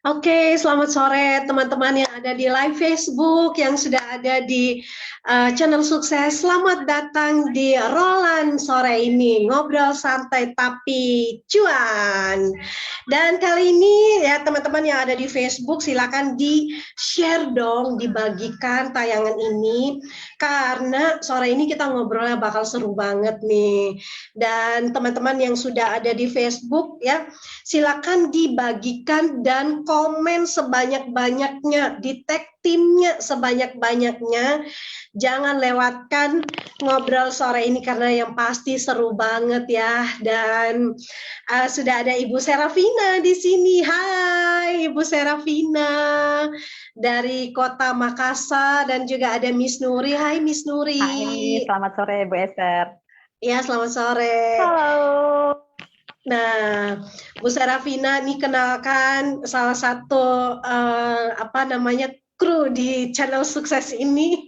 Oke, selamat sore teman-teman yang ada di live Facebook, yang sudah ada di channel sukses. Selamat datang di Roland sore ini, ngobrol santai tapi cuan. Dan kali ini ya teman-teman yang ada di Facebook, silakan di-share dong, dibagikan tayangan ini, karena sore ini kita ngobrolnya bakal seru banget nih. Dan teman-teman yang sudah ada di Facebook ya, silakan dibagikan dan komen sebanyak-banyaknya, di tag timnya sebanyak-banyaknya. Jangan lewatkan ngobrol sore ini karena yang pasti seru banget ya. Dan sudah ada Ibu Serafina di sini. Hai Ibu Serafina dari Kota Makassar, dan juga ada Miss Nuri. Hai Miss Nuri. Hai, selamat sore Bu Esther. Ya, selamat sore. Halo. Nah, Bu Serafina nih kenalkan salah satu kru di channel sukses ini.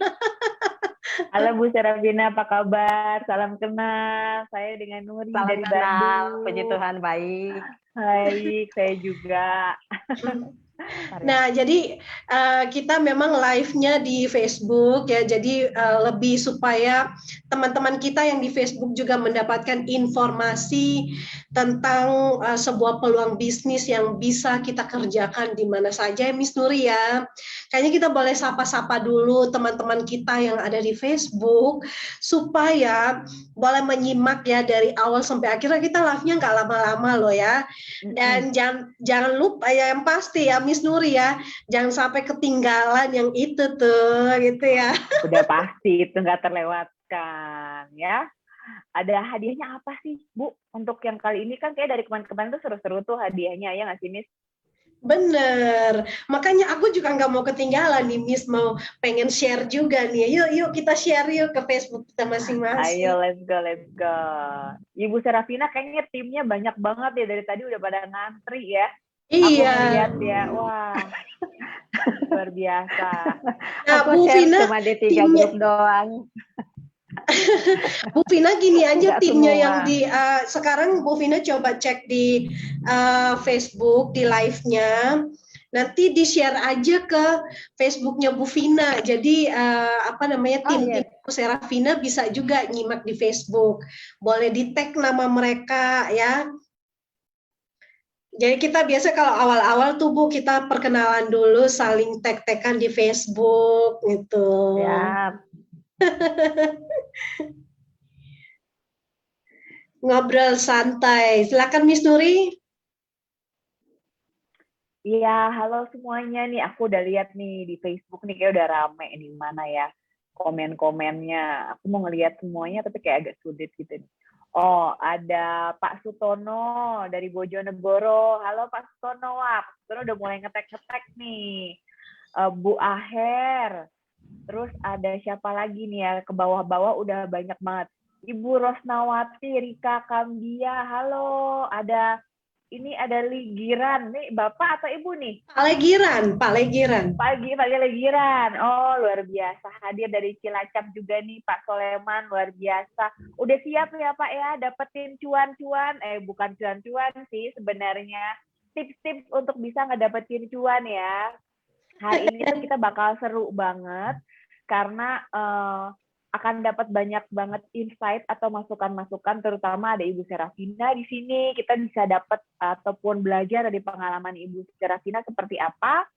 Halo Bu Serafina, apa kabar? Salam kenal. Saya dengan Nuri dari Bandung. Puji Tuhan, baik. Baik, saya juga. Nah, jadi kita memang live-nya di Facebook ya, jadi lebih supaya teman-teman kita yang di Facebook juga mendapatkan informasi tentang sebuah peluang bisnis yang bisa kita kerjakan di mana saja, Miss Nuri ya. Kayaknya kita boleh sapa-sapa dulu teman-teman kita yang ada di Facebook, supaya boleh menyimak ya dari awal sampai akhirnya. Kita live-nya nggak lama-lama loh ya. Dan jangan lupa ya, yang pasti ya Miss Nuri ya, jangan sampai ketinggalan yang itu tuh gitu ya. Udah pasti itu nggak terlewatkan ya. Ada hadiahnya apa sih Bu? Untuk yang kali ini kan kayak dari kemarin-kemarin tuh seru-seru tuh hadiahnya, ya nggak sih Miss? Bener, makanya aku juga nggak mau ketinggalan nih Miss, mau pengen share juga nih. Yuk kita share yuk ke Facebook kita masing-masing. Ayo, let's go. Ibu Serafina kayaknya timnya banyak banget ya, dari tadi udah pada ngantri ya. Iya. Aku lihat ya, wah luar biasa. Nah, aku Bu share Vina cuma di 3 grup doang. Bu Vina gini aja, Enggak timnya semua. yang di sekarang Bu Vina coba cek di Facebook di live-nya. Nanti di-share aja ke Facebooknya Bu Vina. Jadi tim Bu Serafina bisa juga nyimak di Facebook. Boleh di-tag nama mereka ya. Jadi kita biasa kalau awal-awal tuh Bu, kita perkenalan dulu, saling tag-tagan di Facebook gitu. Ya. Ngobrol santai. Silakan Miss Nuri. Iya, halo semuanya nih. Aku udah lihat nih di Facebook nih, kayak udah rame nih, mana ya komen-komennya. Aku mau ngelihat semuanya tapi kayak agak sulit gitu. Oh, ada Pak Sutono dari Bojonegoro. Halo Pak Sutono, wah Pak Sutono udah mulai ngetek-ngetek nih. Bu Aher. Terus ada siapa lagi nih ya, ke bawah-bawah udah banyak banget. Ibu Rosnawati, Rika Kambia, halo. Ada Ligiran, nih Bapak atau Ibu nih? Pak Legiran. Pak Legiran, oh luar biasa. Hadir dari Cilacap juga nih Pak Soleman, luar biasa. Udah siap ya Pak ya, dapetin cuan-cuan, bukan cuan-cuan sih sebenarnya. Tips-tips untuk bisa ngedapetin cuan ya. Hari ini tuh kita bakal seru banget, karena akan dapat banyak banget insight atau masukan-masukan, terutama ada Ibu Serafina di sini. Kita bisa dapat ataupun belajar dari pengalaman Ibu Serafina seperti apa,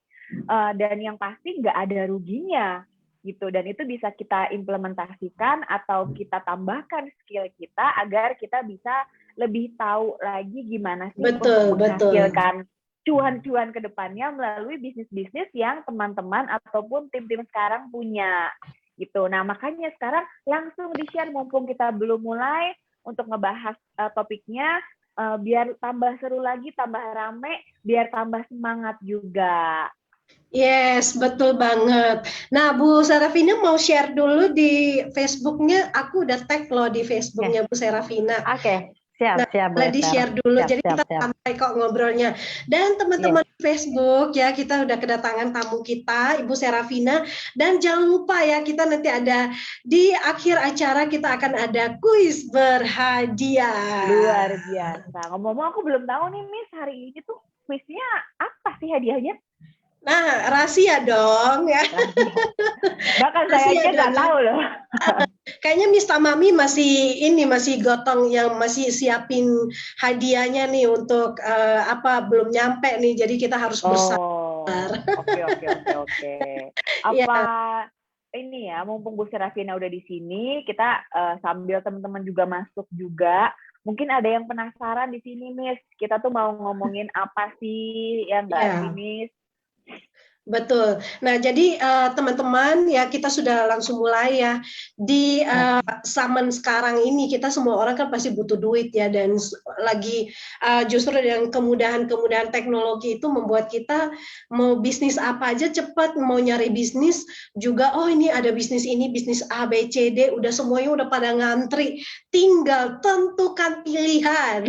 dan yang pasti nggak ada ruginya gitu. Dan itu bisa kita implementasikan atau kita tambahkan skill kita agar kita bisa lebih tahu lagi gimana sih untuk menghasilkan cuan-cuan ke depannya melalui bisnis-bisnis yang teman-teman ataupun tim-tim sekarang punya. Gitu. Nah, makanya sekarang langsung di-share mumpung kita belum mulai untuk ngebahas topiknya, biar tambah seru lagi, tambah rame, biar tambah semangat juga. Yes, betul banget. Nah, Bu Serafina mau share dulu di Facebooknya. Aku udah tag loh di Facebooknya Bu Serafina. Oke. Siap, boleh di-share dulu. Jadi kita siap. santai kok ngobrolnya. Dan teman-teman di Facebook ya, kita udah kedatangan tamu kita, Ibu Serafina. Dan jangan lupa ya, kita nanti ada di akhir acara kita akan ada kuis berhadiah. Luar biasa. Ngomong-ngomong, aku belum tahu nih Miss, hari ini tuh kuisnya apa sih hadiahnya? Nah, rahasia dong ya. Bahkan saya Rahasia aja nggak dong. tahu loh. Kayaknya Mista Mami masih gotong yang masih siapin hadiahnya nih untuk belum nyampe nih. Jadi kita harus bersabar. Oh, oke. Ya, Apa ini ya, mumpung Bu Serafina udah di sini, kita sambil teman-teman juga masuk juga. Mungkin ada yang penasaran di sini, Miss. Kita tuh mau ngomongin apa sih yang nggak ya. sih, Miss? Betul. Nah, jadi teman-teman ya kita sudah langsung mulai ya di zaman sekarang ini kita semua orang kan pasti butuh duit ya dan lagi justru dengan kemudahan-kemudahan teknologi itu membuat kita mau bisnis apa aja cepat, mau nyari bisnis juga ini ada bisnis ini, bisnis A, B, C, D, udah semuanya udah pada ngantri, tinggal tentukan pilihan.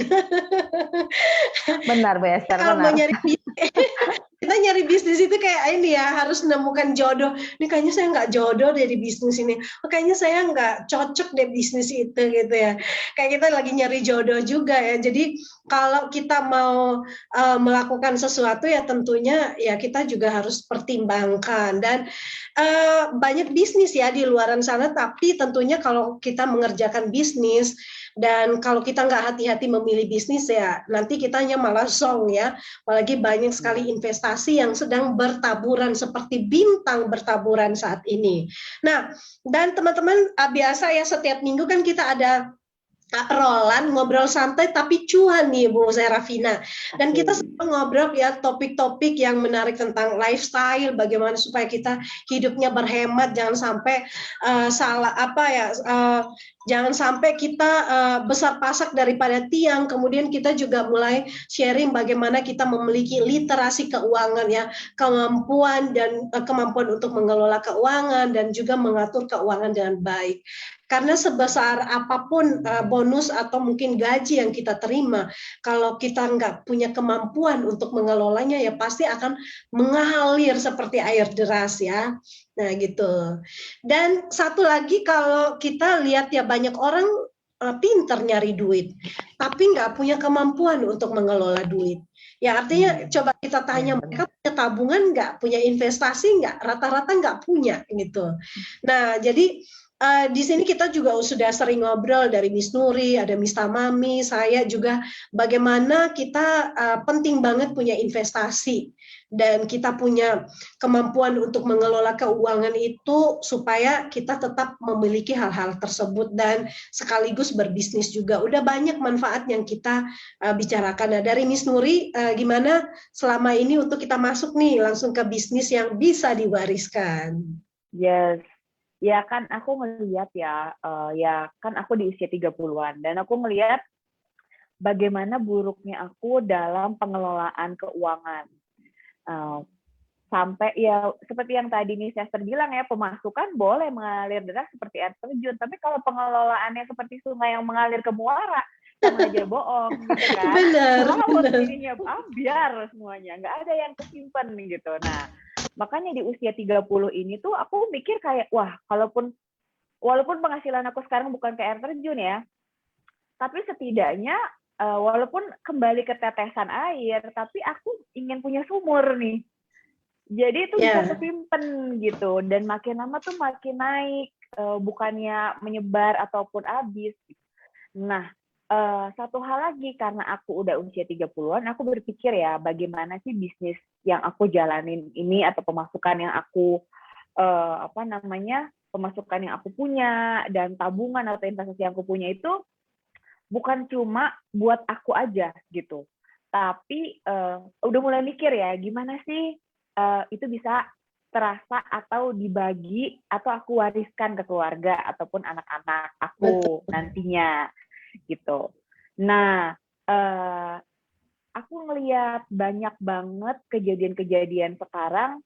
Benar, Bu Esther, Kalau mau benar. nyari kita nyari bisnis itu kayak ini ya, harus menemukan jodoh. Ini kayaknya saya nggak jodoh dari bisnis ini. Kayaknya saya nggak cocok deh bisnis itu gitu ya. Kayak kita lagi nyari jodoh juga ya. Jadi kalau kita mau melakukan sesuatu ya tentunya ya kita juga harus pertimbangkan. Dan banyak bisnis ya di luaran sana, tapi tentunya kalau kita mengerjakan bisnis dan kalau kita nggak hati-hati memilih bisnis ya nanti kitanya malah song ya. Apalagi banyak sekali investasi yang sedang bertaburan seperti bintang bertaburan saat ini. Nah, dan teman-teman biasa ya setiap minggu kan kita ada Roland ngobrol santai tapi cuan nih Bu Serafina. Dan kita selalu ngobrol ya topik-topik yang menarik tentang lifestyle, bagaimana supaya kita hidupnya berhemat, jangan sampai jangan sampai kita besar pasak daripada tiang. Kemudian kita juga mulai sharing bagaimana kita memiliki literasi keuangan ya, kemampuan untuk mengelola keuangan dan juga mengatur keuangan dengan baik. Karena sebesar apapun bonus atau mungkin gaji yang kita terima, kalau kita nggak punya kemampuan untuk mengelolanya ya pasti akan mengalir seperti air deras ya. Nah gitu. Dan satu lagi kalau kita lihat ya banyak orang pinter nyari duit, tapi nggak punya kemampuan untuk mengelola duit. Ya artinya coba kita tanya mereka punya tabungan nggak, punya investasi nggak, rata-rata nggak punya gitu. Nah jadi di sini kita juga sudah sering ngobrol dari Miss Nuri, ada Miss Tamami, saya juga bagaimana kita penting banget punya investasi dan kita punya kemampuan untuk mengelola keuangan itu supaya kita tetap memiliki hal-hal tersebut dan sekaligus berbisnis juga. Udah banyak manfaat yang kita bicarakan. Nah, dari Miss Nuri, gimana selama ini untuk kita masuk nih langsung ke bisnis yang bisa diwariskan? Yes. Ya kan aku ngelihat ya kan aku di usia 30-an dan aku ngelihat bagaimana buruknya aku dalam pengelolaan keuangan. Sampai ya seperti yang tadi Miss Esther bilang ya, pemasukan boleh mengalir deras seperti air terjun, tapi kalau pengelolaannya seperti sungai yang mengalir ke muara, sama aja bohong gitu kan. Melaut ininya biar semuanya, nggak ada yang kesimpan gitu. Nah, makanya di usia 30 ini tuh aku mikir kayak, wah, walaupun penghasilan aku sekarang bukan ke air terjun ya, tapi setidaknya walaupun kembali ke tetesan air, tapi aku ingin punya sumur nih. Jadi itu bisa kesimpan gitu, dan makin lama tuh makin naik, bukannya menyebar ataupun habis. Nah, satu hal lagi, karena aku udah usia 30-an, aku berpikir ya, bagaimana sih bisnis yang aku jalanin ini atau pemasukan yang aku pemasukan yang aku punya dan tabungan atau investasi yang aku punya itu bukan cuma buat aku aja gitu. Tapi udah mulai mikir ya, gimana sih itu bisa terasa atau dibagi atau aku wariskan ke keluarga ataupun anak-anak aku nantinya gitu. Nah, aku ngelihat banyak banget kejadian-kejadian sekarang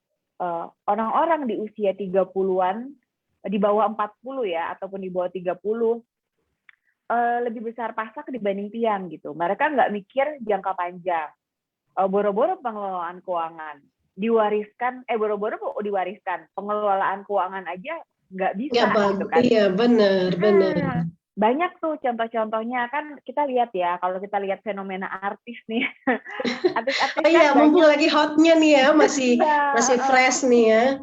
orang-orang di usia 30-an, di bawah 40 ya, ataupun di bawah 30, lebih besar pasak dibanding tiang gitu. Mereka nggak mikir jangka panjang. Boro-boro pengelolaan keuangan. Boro-boro diwariskan. Pengelolaan keuangan aja nggak bisa gitu kan. Iya, benar. banyak tuh contoh-contohnya, kan kita lihat ya, kalau kita lihat fenomena artis nih, artis-artis Oh kan iya, mumpung banyak. lagi hotnya nih ya, masih Iya, fresh nih ya.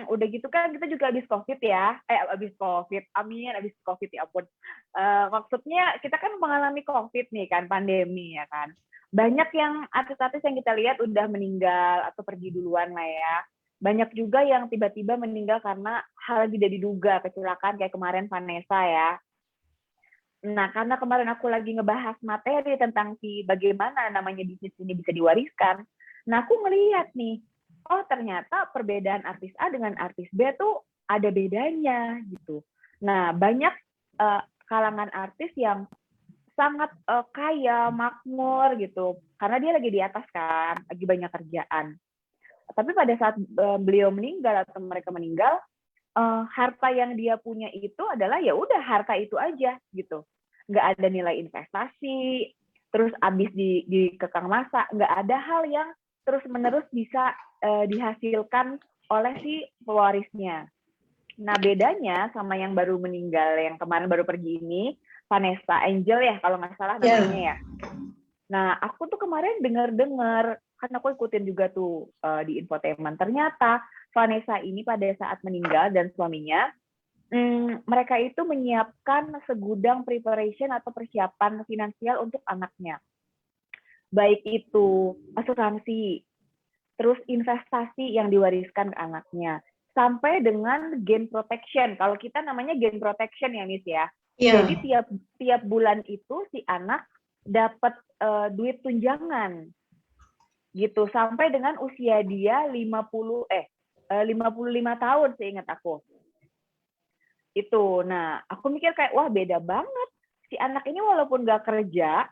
udah gitu kan kita juga habis COVID ya, habis COVID, amin, habis COVID ya ampun. Maksudnya kita kan mengalami COVID nih kan, pandemi ya kan. Banyak yang artis-artis yang kita lihat udah meninggal atau pergi duluan lah ya. Banyak juga yang tiba-tiba meninggal karena hal yang tidak diduga, kecelakaan kayak kemarin Vanessa ya. Nah, karena kemarin aku lagi ngebahas materi tentang bagaimana namanya bisnis ini bisa diwariskan. Nah, aku ngelihat nih, oh ternyata perbedaan artis A dengan artis B tuh ada bedanya gitu. Nah, banyak kalangan artis yang sangat kaya, makmur gitu. Karena dia lagi di atas kan, lagi banyak kerjaan. Tapi pada saat beliau meninggal atau mereka meninggal, harta yang dia punya itu adalah ya udah harta itu aja gitu, nggak ada nilai investasi, terus habis dikekang masa, nggak ada hal yang terus menerus bisa dihasilkan oleh si pewarisnya. Nah bedanya sama yang baru meninggal, yang kemarin baru pergi ini, Vanessa Angel ya kalau nggak salah namanya ya. Nah aku tuh kemarin dengar kan aku ikutin juga tuh di infotainment, ternyata Vanessa ini pada saat meninggal dan suaminya, mereka itu menyiapkan segudang preparation atau persiapan finansial untuk anaknya. Baik itu asuransi, terus investasi yang diwariskan ke anaknya, sampai dengan gain protection. Kalau kita namanya gain protection ya, Miss ya. Yeah. Jadi tiap bulan itu si anak dapat duit tunjangan. Gitu, sampai dengan usia dia 55 tahun seingat aku. Itu. Nah, aku mikir kayak wah beda banget. Si anak ini walaupun nggak kerja,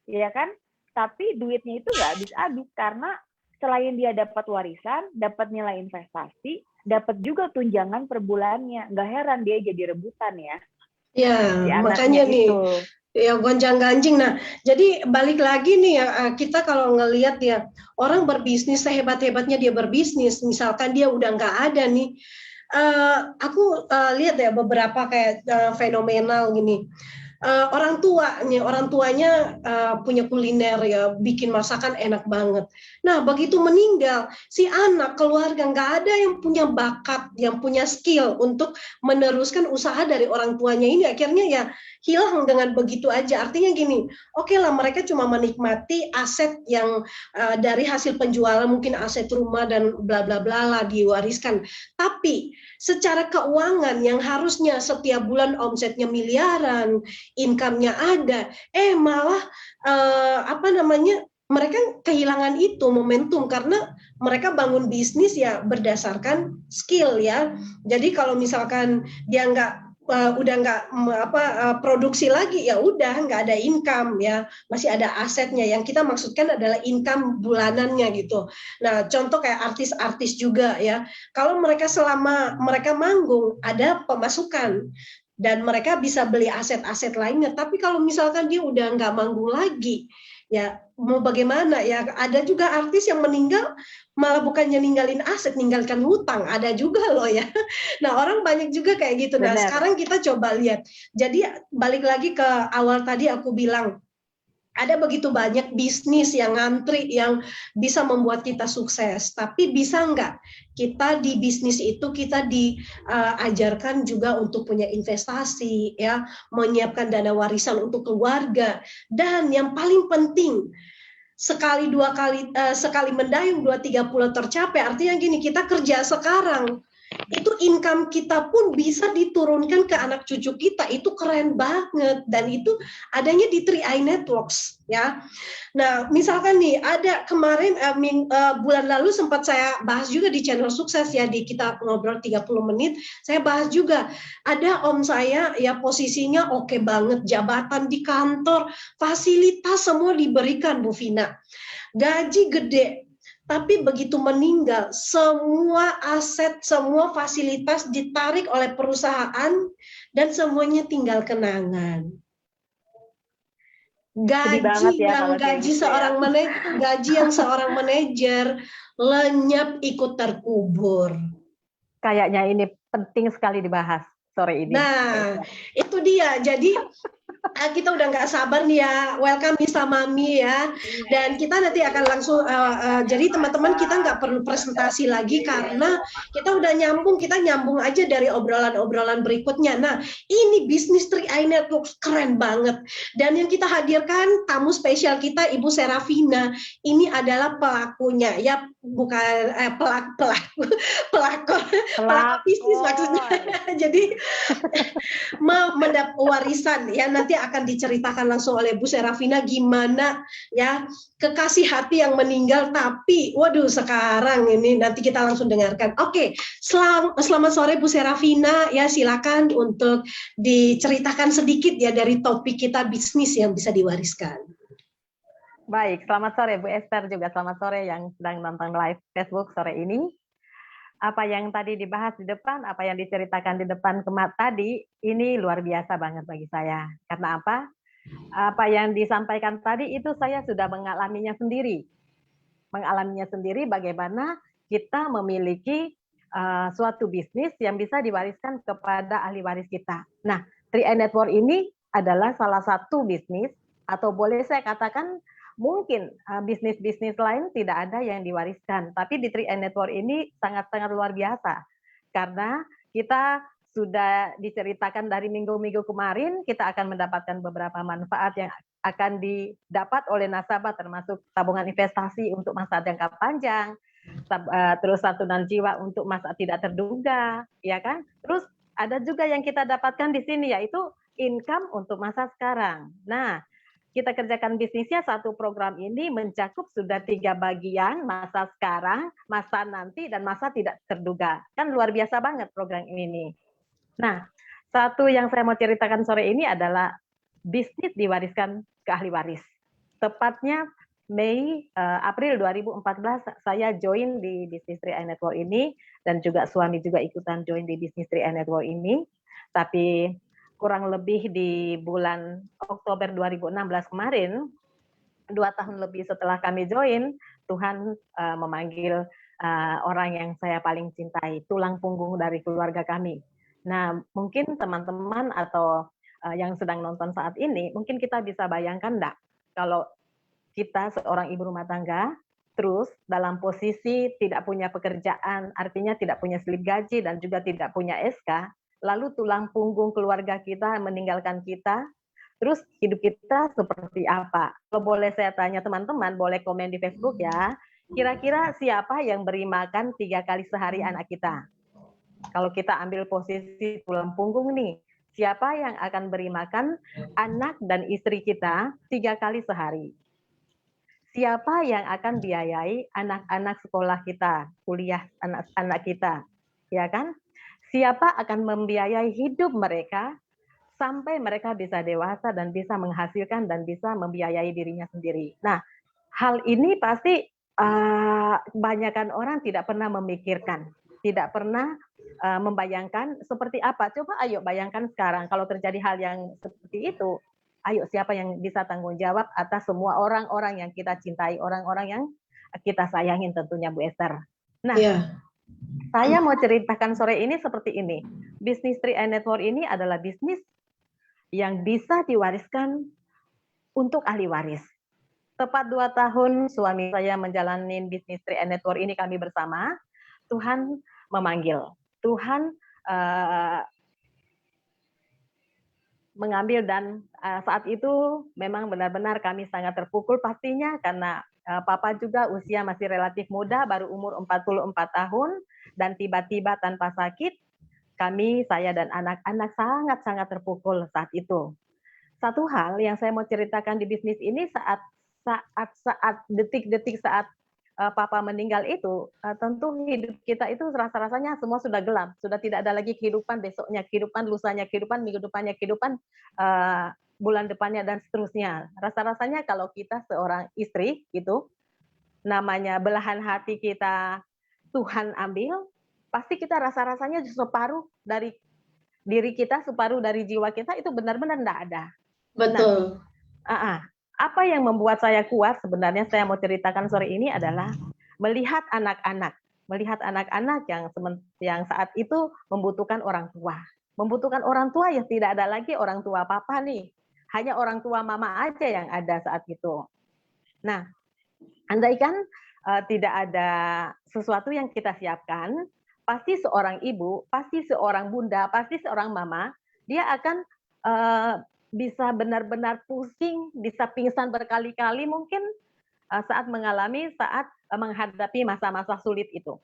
ya kan, tapi duitnya itu nggak habis-habis karena selain dia dapat warisan, dapat nilai investasi, dapat juga tunjangan per bulannya. Nggak heran dia jadi rebutan ya. Ya, si makanya nih. Ya gonjang-ganjing. Nah, jadi balik lagi nih ya, kita kalau ngelihat ya, orang berbisnis sehebat-hebatnya dia berbisnis, misalkan dia udah nggak ada nih, aku lihat ya beberapa kayak fenomenal gini. Orang tuanya punya kuliner ya, bikin masakan enak banget. Nah, begitu meninggal, si anak keluarga nggak ada yang punya bakat, yang punya skill untuk meneruskan usaha dari orang tuanya ini. Akhirnya ya hilang dengan begitu aja. Artinya gini, oke lah mereka cuma menikmati aset yang dari hasil penjualan, mungkin aset rumah dan bla bla bla lah diwariskan. Tapi secara keuangan yang harusnya setiap bulan omsetnya miliaran, income-nya ada, malah mereka kehilangan itu momentum karena mereka bangun bisnis ya berdasarkan skill ya. Jadi kalau misalkan dia udah nggak produksi lagi, ya udah nggak ada income ya, masih ada asetnya. Yang kita maksudkan adalah income bulanannya gitu. Nah, contoh kayak artis-artis juga ya, kalau mereka selama mereka manggung ada pemasukan dan mereka bisa beli aset-aset lainnya. Tapi kalau misalkan dia udah nggak manggung lagi, ya mau bagaimana ya? Ada juga artis yang meninggal malah bukannya ninggalin aset, ninggalkan hutang, ada juga loh ya. Nah, orang banyak juga kayak gitu. Nah, benar. Sekarang kita coba lihat. Jadi balik lagi ke awal tadi aku bilang, ada begitu banyak bisnis yang ngantri yang bisa membuat kita sukses. Tapi bisa nggak kita di bisnis itu kita diajarkan juga untuk punya investasi, ya, menyiapkan dana warisan untuk keluarga, dan yang paling penting sekali mendayung 2-3 pulau tercapai. Artinya gini, kita kerja sekarang itu income kita pun bisa diturunkan ke anak cucu kita, itu keren banget. Dan itu adanya di 3i Networks ya. Nah, misalkan nih ada kemarin bulan lalu sempat saya bahas juga di channel sukses ya, di kita ngobrol 30 menit saya bahas juga, ada om saya ya posisinya oke banget, jabatan di kantor, fasilitas semua diberikan Bu Vina, gaji gede. Tapi begitu meninggal, semua aset, semua fasilitas ditarik oleh perusahaan dan semuanya tinggal kenangan. Gaji yang seorang manajer lenyap ikut terkubur. Kayaknya ini penting sekali dibahas. sore ini. Nah, itu dia. Jadi kita udah nggak sabar nih ya, welcome Nisa Mami ya. Dan kita nanti akan langsung, jadi teman-teman kita nggak perlu presentasi lagi karena kita udah nyambung, kita nyambung aja dari obrolan-obrolan berikutnya. Nah, ini bisnis 3i Network keren banget. Dan yang kita hadirkan tamu spesial kita Ibu Serafina. Ini adalah pelakunya, ya bukan pelaku bisnis maksudnya. Jadi mendapat warisan ya, nanti akan diceritakan langsung oleh Bu Serafina gimana ya kekasih hati yang meninggal, tapi waduh sekarang ini nanti kita langsung dengarkan. Oke, selamat sore Bu Serafina ya, silakan untuk diceritakan sedikit ya dari topik kita bisnis yang bisa diwariskan. Baik, selamat sore Bu Esther, juga selamat sore yang sedang nonton live Facebook sore ini. Apa yang tadi dibahas di depan, apa yang diceritakan di depan tadi, ini luar biasa banget bagi saya. Karena apa? Apa yang disampaikan tadi itu saya sudah mengalaminya sendiri. Mengalaminya sendiri bagaimana kita memiliki suatu bisnis yang bisa diwariskan kepada ahli waris kita. Nah, 3i Network ini adalah salah satu bisnis, atau boleh saya katakan mungkin bisnis-bisnis lain tidak ada yang diwariskan, tapi di 3i Network ini sangat-sangat luar biasa. Karena kita sudah diceritakan dari minggu-minggu kemarin, kita akan mendapatkan beberapa manfaat yang akan didapat oleh nasabah, termasuk tabungan investasi untuk masa jangka panjang, terus santunan jiwa untuk masa tidak terduga, ya kan? Terus ada juga yang kita dapatkan di sini, yaitu income untuk masa sekarang. Nah, kita kerjakan bisnisnya, satu program ini mencakup sudah 3 bagian, masa sekarang, masa nanti, dan masa tidak terduga. Kan luar biasa banget program ini. Nah, satu yang saya mau ceritakan sore ini adalah bisnis diwariskan ke ahli waris. Tepatnya April 2014 saya join di bisnis 3i Network ini, dan juga suami juga ikutan join di bisnis 3i Network ini. Tapi kurang lebih di bulan Oktober 2016 kemarin, 2 tahun lebih setelah kami join, Tuhan memanggil orang yang saya paling cintai, tulang punggung dari keluarga kami. Nah, mungkin teman-teman atau yang sedang nonton saat ini, mungkin kita bisa bayangkan enggak, kalau kita seorang ibu rumah tangga, terus dalam posisi tidak punya pekerjaan, artinya tidak punya slip gaji dan juga tidak punya SK, lalu tulang punggung keluarga kita meninggalkan kita, terus hidup kita seperti apa? Kalau boleh saya tanya teman-teman, boleh komen di Facebook ya, kira-kira siapa yang beri makan 3 kali sehari anak kita? Kalau kita ambil posisi tulang punggung nih, siapa yang akan beri makan anak dan istri kita 3 kali sehari? Siapa yang akan biayai anak-anak sekolah kita, kuliah anak-anak kita? Ya kan? Siapa akan membiayai hidup mereka sampai mereka bisa dewasa dan bisa menghasilkan dan bisa membiayai dirinya sendiri. Nah, hal ini pasti kebanyakan orang tidak pernah memikirkan, tidak pernah membayangkan seperti apa. Coba ayo bayangkan sekarang kalau terjadi hal yang seperti itu, ayo siapa yang bisa tanggung jawab atas semua orang-orang yang kita cintai, orang-orang yang kita sayangin tentunya Bu Esther. Nah, saya mau ceritakan sore ini seperti ini. Bisnis 3i Network ini adalah bisnis yang bisa diwariskan untuk ahli waris. Tepat 2 tahun suami saya menjalani bisnis 3i Network ini kami bersama, Tuhan memanggil. Tuhan mengambil, dan saat itu memang benar-benar kami sangat terpukul pastinya karena Papa juga usia masih relatif muda, baru umur 44 tahun, dan tiba-tiba tanpa sakit, kami, saya dan anak-anak sangat-sangat terpukul saat itu. Satu hal yang saya mau ceritakan di bisnis ini, saat detik-detik saat Papa meninggal itu, tentu hidup kita itu rasa-rasanya semua sudah gelap, sudah tidak ada lagi kehidupan besoknya, kehidupan lusanya, kehidupan minggu depannya, kehidupan bulan depannya, dan seterusnya. Rasa-rasanya kalau kita seorang istri, gitu, namanya belahan hati kita Tuhan ambil, pasti kita rasa-rasanya separuh dari diri kita, separuh dari jiwa kita itu benar-benar tidak ada. Betul. Nah, apa yang membuat saya kuat sebenarnya saya mau ceritakan sore ini adalah melihat anak-anak yang saat itu membutuhkan orang tua. membutuhkan orang tua, ya tidak ada lagi orang tua papa nih. Hanya orang tua mama aja yang ada saat itu. Nah, andaikan tidak ada sesuatu yang kita siapkan, pasti seorang ibu, pasti seorang bunda, pasti seorang mama, dia akan bisa benar-benar pusing, bisa pingsan berkali-kali mungkin saat menghadapi masa-masa sulit itu.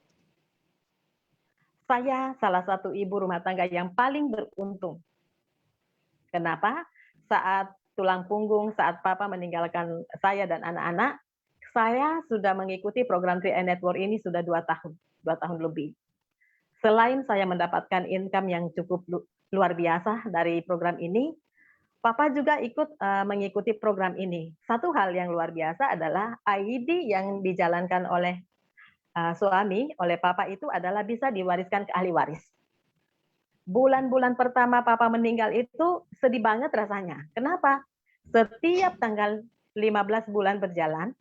Saya salah satu ibu rumah tangga yang paling beruntung. Kenapa? Saat tulang punggung, saat papa meninggalkan saya dan anak-anak, saya sudah mengikuti program 3 Network ini sudah 2 tahun lebih. Selain saya mendapatkan income yang cukup luar biasa dari program ini, papa juga ikut mengikuti program ini. Satu hal yang luar biasa adalah ID yang dijalankan oleh suami, oleh papa itu adalah bisa diwariskan ke ahli waris. Bulan-bulan pertama papa meninggal itu sedih banget rasanya. Kenapa? Setiap tanggal 15 bulan berjalan,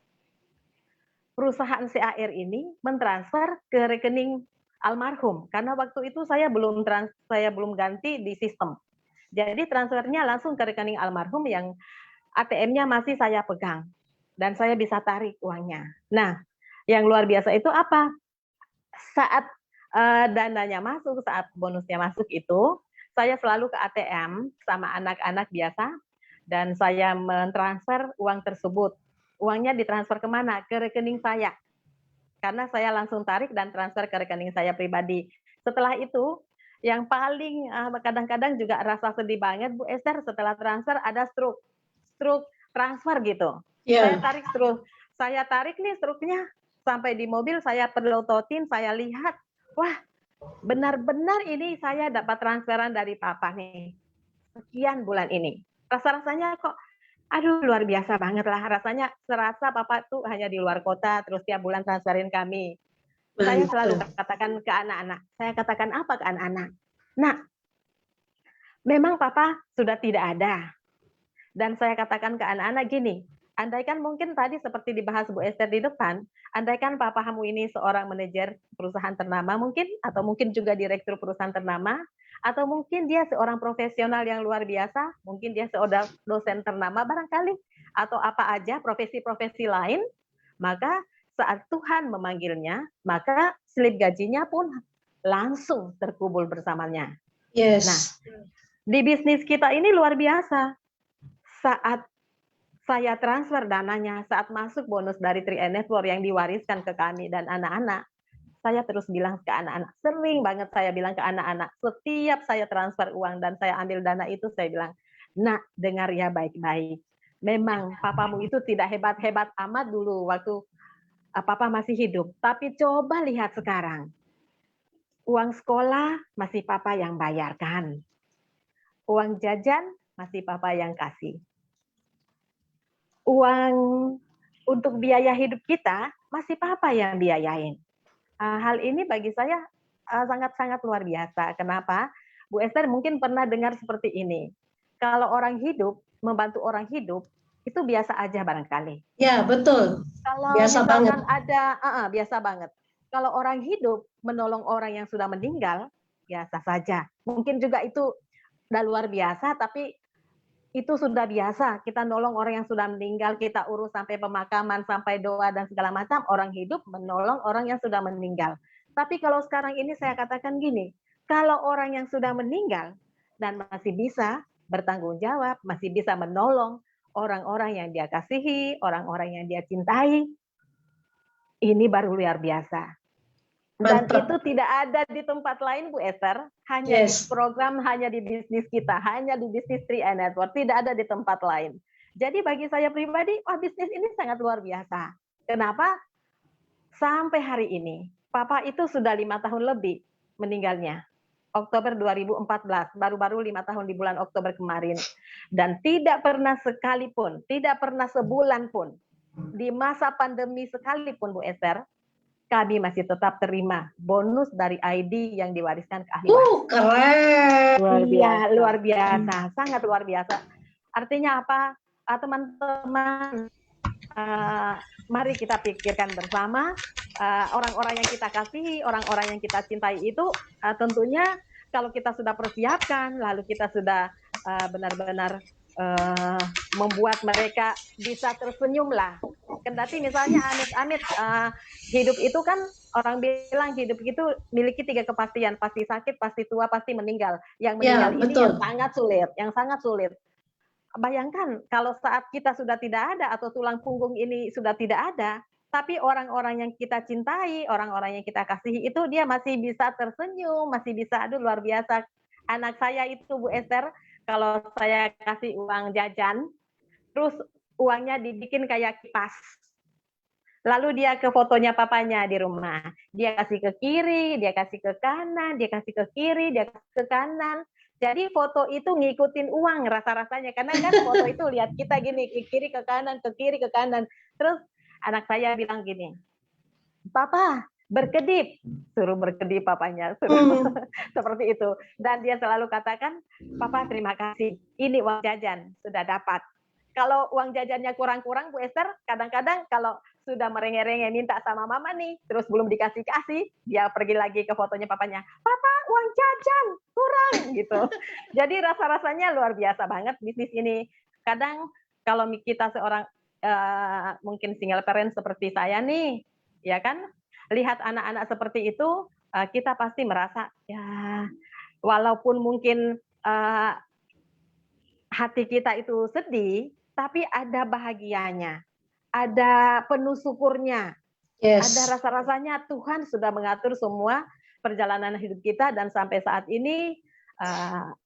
perusahaan CAR ini mentransfer ke rekening almarhum. Karena waktu itu saya belum ganti di sistem. Jadi transfernya langsung ke rekening almarhum yang ATM-nya masih saya pegang. Dan saya bisa tarik uangnya. Nah, yang luar biasa itu apa? Saat dananya masuk, saat bonusnya masuk itu, saya selalu ke ATM sama anak-anak biasa, dan saya mentransfer uang tersebut. Uangnya ditransfer kemana? Ke rekening saya. Karena saya langsung tarik dan transfer ke rekening saya pribadi. Setelah itu, yang paling kadang-kadang juga rasa sedih banget, Bu Esther, setelah transfer ada stroke transfer gitu. Yeah. Saya tarik nih struknya, sampai di mobil saya pelototin, saya lihat, wah benar-benar ini saya dapat transferan dari papa nih, sekian bulan ini. Rasa-rasanya kok, aduh luar biasa banget lah, rasanya serasa papa tuh hanya di luar kota, terus tiap bulan transferin kami. Saya selalu katakan ke anak-anak, saya katakan apa ke anak-anak? Nah, memang papa sudah tidak ada. Dan saya katakan ke anak-anak gini, andaikan mungkin tadi seperti dibahas Bu Esther di depan, andaikan papamu ini seorang manajer perusahaan ternama mungkin, atau mungkin juga direktur perusahaan ternama, atau mungkin dia seorang profesional yang luar biasa, mungkin dia seorang dosen ternama barangkali, atau apa aja profesi-profesi lain, maka saat Tuhan memanggilnya, maka slip gajinya pun langsung terkubur bersamanya. Yes. Nah, di bisnis kita ini luar biasa. Saat saya transfer dananya, saat masuk bonus dari 3 Network yang diwariskan ke kami dan anak-anak, saya terus bilang ke anak-anak, sering banget saya bilang ke anak-anak, setiap saya transfer uang dan saya ambil dana itu, saya bilang, nak, dengar ya baik-baik. Memang papamu itu tidak hebat-hebat amat dulu waktu papa masih hidup, tapi coba lihat sekarang. Uang sekolah masih papa yang bayarkan. Uang jajan masih papa yang kasih. Uang untuk biaya hidup kita masih papa yang biayain. Hal ini bagi saya sangat-sangat luar biasa. Kenapa? Bu Esther mungkin pernah dengar seperti ini. Kalau orang hidup, membantu orang hidup, itu biasa aja barangkali. Ya, betul. Kalau biasa banget. Biasa banget. Kalau orang hidup menolong orang yang sudah meninggal, biasa saja. Mungkin juga itu udah luar biasa, tapi itu sudah biasa. Kita nolong orang yang sudah meninggal, kita urus sampai pemakaman, sampai doa dan segala macam. Orang hidup menolong orang yang sudah meninggal. Tapi kalau sekarang ini saya katakan gini, kalau orang yang sudah meninggal dan masih bisa bertanggung jawab, masih bisa menolong orang-orang yang dia kasihi, orang-orang yang dia cintai, ini baru luar biasa. Dan itu tidak ada di tempat lain, Bu Esther. Hanya di program, hanya di bisnis kita, hanya di bisnis 3 Network. Tidak ada di tempat lain. Jadi bagi saya pribadi, bisnis ini sangat luar biasa. Kenapa? Sampai hari ini, Papa itu sudah 5 tahun lebih meninggalnya. Oktober 2014, baru-baru 5 tahun di bulan Oktober kemarin. Dan tidak pernah sekalipun, tidak pernah sebulan pun, di masa pandemi sekalipun, Bu Esther, kami masih tetap terima bonus dari ID yang diwariskan ke ahli waris. Keren. Luar biasa, sangat luar biasa. Artinya apa? Teman-teman, mari kita pikirkan bersama, orang-orang yang kita kasihi, orang-orang yang kita cintai itu tentunya kalau kita sudah persiapkan, lalu kita sudah benar-benar membuat mereka bisa tersenyum lah. Kendati misalnya amit-amit hidup itu kan orang bilang hidup itu memiliki 3 kepastian, pasti sakit, pasti tua, pasti meninggal. Yang meninggal Ya, ini betul. yang sangat sulit. Bayangkan kalau saat kita sudah tidak ada atau tulang punggung ini sudah tidak ada, tapi orang-orang yang kita cintai, orang-orang yang kita kasihi itu dia masih bisa tersenyum, masih bisa, aduh luar biasa. Anak saya itu Bu Esther, kalau saya kasih uang jajan, terus uangnya dibikin kayak kipas. Lalu dia ke fotonya papanya di rumah. Dia kasih ke kiri, dia kasih ke kanan, dia kasih ke kiri, dia kasih ke kanan. Jadi foto itu ngikutin uang rasa-rasanya. Karena kan foto itu lihat kita gini, ke kiri, ke kanan, ke kiri, ke kanan. Terus anak saya bilang gini, Papa, berkedip. Suruh berkedip papanya. Suruh seperti itu. Dan dia selalu katakan, Papa terima kasih. Ini uang jajan, sudah dapat. Kalau uang jajannya kurang-kurang, Bu Esther, kadang-kadang kalau sudah merengek-rengek minta sama mama nih, terus belum dikasih-kasih, dia pergi lagi ke fotonya papanya, Papa, uang jajan, kurang, gitu. Jadi rasa-rasanya luar biasa banget bisnis ini. Kadang kalau kita seorang mungkin single parent seperti saya nih, ya kan, lihat anak-anak seperti itu, kita pasti merasa, ya, walaupun mungkin hati kita itu sedih, tapi ada bahagianya, ada penuh syukurnya, Yes. ada rasa-rasanya Tuhan sudah mengatur semua perjalanan hidup kita dan sampai saat ini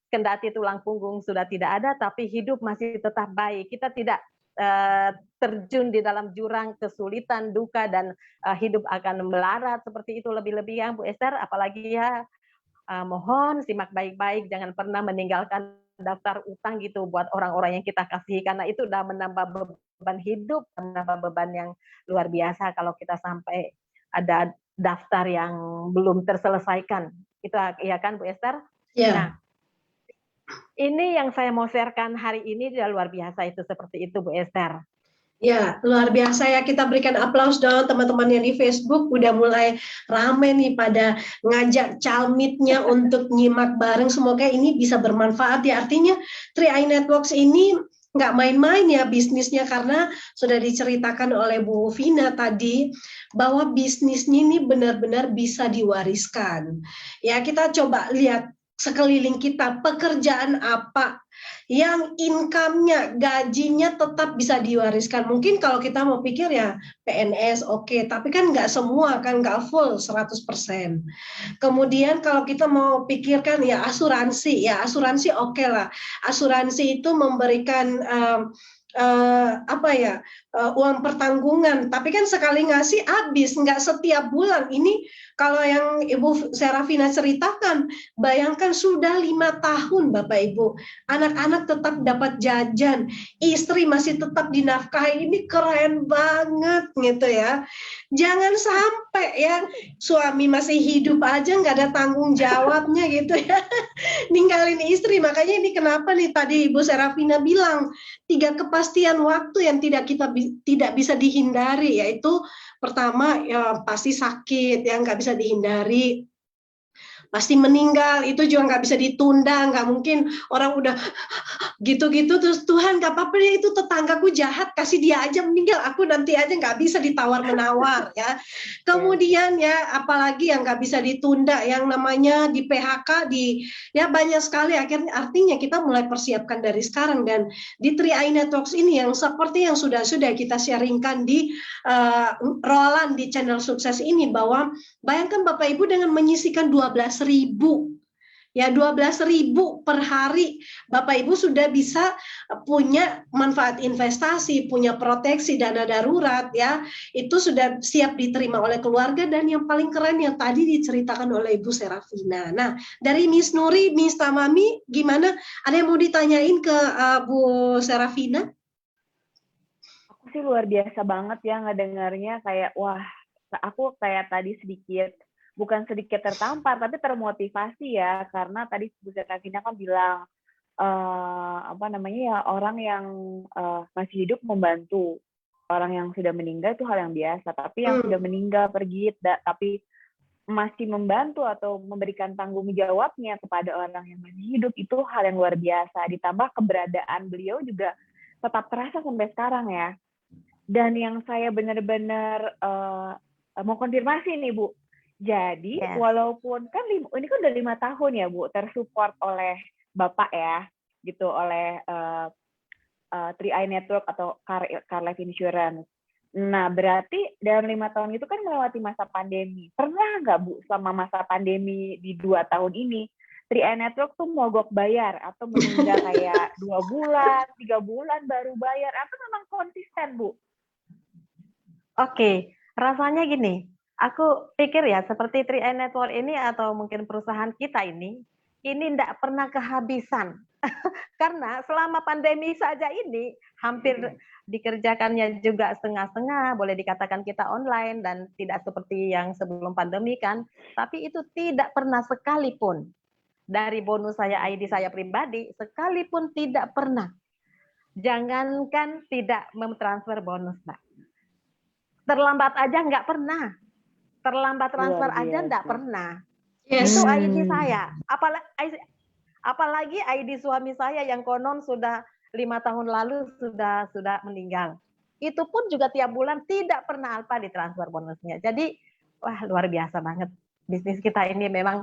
kendati tulang punggung sudah tidak ada, tapi hidup masih tetap baik. Kita tidak terjun di dalam jurang kesulitan, duka dan hidup akan melarat seperti itu lebih-lebih ya Bu Esther, apalagi ya mohon simak baik-baik, jangan pernah meninggalkan daftar utang gitu buat orang-orang yang kita kasihi, karena itu udah menambah beban hidup, menambah beban yang luar biasa kalau kita sampai ada daftar yang belum terselesaikan. Itu ya kan Bu Esther? Ya. Nah, ini yang saya mau sharekan hari ini dia luar biasa itu seperti itu Bu Esther. Ya, luar biasa ya, kita berikan aplaus dong teman-teman yang di Facebook udah mulai rame nih pada ngajak calmitnya untuk nyimak bareng, semoga ini bisa bermanfaat ya. Artinya 3i Networks ini nggak main-main ya bisnisnya, karena sudah diceritakan oleh Bu Vina tadi bahwa bisnisnya ini benar-benar bisa diwariskan. Ya, kita coba lihat sekeliling kita, pekerjaan apa yang income-nya, gajinya tetap bisa diwariskan. Mungkin kalau kita mau pikir ya PNS oke, tapi kan nggak semua, kan nggak full 100%. Kemudian kalau kita mau pikirkan ya asuransi oke lah. Asuransi itu memberikan uang pertanggungan, tapi kan sekali ngasih habis, nggak setiap bulan. Ini kalau yang Ibu Serafina ceritakan, bayangkan sudah 5 tahun Bapak Ibu, anak-anak tetap dapat jajan, istri masih tetap dinafkahi, ini keren banget gitu ya. Jangan sampai ya suami masih hidup aja nggak ada tanggung jawabnya gitu ya, ninggalin istri. Makanya ini kenapa nih tadi Ibu Serafina bilang 3 kepastian waktu yang tidak bisa dihindari, yaitu pertama ya pasti sakit yang nggak bisa dihindari, pasti meninggal itu juga nggak bisa ditunda, nggak mungkin orang udah gitu-gitu terus Tuhan nggak apa-apa deh itu tetanggaku jahat kasih dia aja meninggal, aku nanti aja, nggak bisa ditawar-menawar ya. Kemudian ya apalagi yang nggak bisa ditunda, yang namanya di PHK, ya banyak sekali. Artinya kita mulai persiapkan dari sekarang, dan di 3i Networks ini yang seperti yang sudah kita sharingkan di Roland di channel sukses ini, bahwa bayangkan Bapak Ibu dengan menyisihkan 12.000 ya, 12.000 per hari, Bapak Ibu sudah bisa punya manfaat investasi, punya proteksi dana darurat ya, itu sudah siap diterima oleh keluarga. Dan yang paling keren yang tadi diceritakan oleh Ibu Serafina. Nah, dari Miss Nuri, Miss Tamami, gimana? Ada yang mau ditanyain ke Bu Serafina? Aku sih luar biasa banget ya ngedengarnya, kayak wah, aku kayak tadi bukan sedikit tertampar, tapi termotivasi ya, karena tadi Bu Serafina kan bilang orang yang masih hidup membantu orang yang sudah meninggal itu hal yang biasa, tapi yang sudah meninggal pergi tapi masih membantu atau memberikan tanggung jawabnya kepada orang yang masih hidup, itu hal yang luar biasa. Ditambah keberadaan beliau juga tetap terasa sampai sekarang ya. Dan yang saya benar-benar mau konfirmasi nih Bu, jadi Yes. walaupun kan ini kan udah 5 tahun ya Bu, tersupport oleh Bapak ya, gitu, oleh 3i Network atau Car Life Insurance. Nah, berarti dalam 5 tahun itu kan melewati masa pandemi. Pernah nggak Bu, selama masa pandemi di 2 tahun ini, 3i Network tuh mogok bayar atau menunda kayak 2 bulan, 3 bulan baru bayar, atau memang konsisten Bu? Oke, rasanya gini, aku pikir ya seperti 3i Network ini atau mungkin perusahaan kita ini tidak pernah kehabisan. Karena selama pandemi saja ini hampir dikerjakannya juga setengah-setengah, boleh dikatakan kita online dan tidak seperti yang sebelum pandemi kan. Tapi itu tidak pernah sekalipun dari bonus saya ID saya pribadi, sekalipun tidak pernah. Jangankan tidak mentransfer bonus, Mbak. Terlambat aja nggak pernah. Terlambat transfer aja nggak pernah. Yes. Itu ID saya. Apalagi ID suami saya yang konon sudah 5 tahun lalu sudah meninggal. Itu pun juga tiap bulan tidak pernah alpa ditransfer bonusnya. Jadi wah luar biasa banget. Bisnis kita ini memang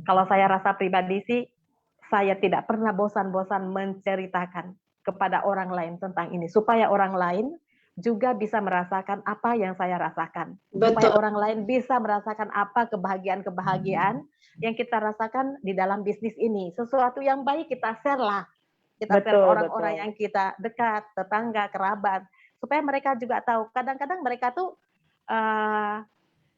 kalau saya rasa pribadi sih saya tidak pernah bosan-bosan menceritakan kepada orang lain tentang ini supaya orang lain juga bisa merasakan apa yang saya rasakan. Supaya Betul. orang lain bisa merasakan apa kebahagiaan-kebahagiaan yang kita rasakan di dalam bisnis ini. Sesuatu yang baik kita share lah. Kita share ke orang-orang yang kita dekat, tetangga, kerabat. Supaya mereka juga tahu. Kadang-kadang mereka tuh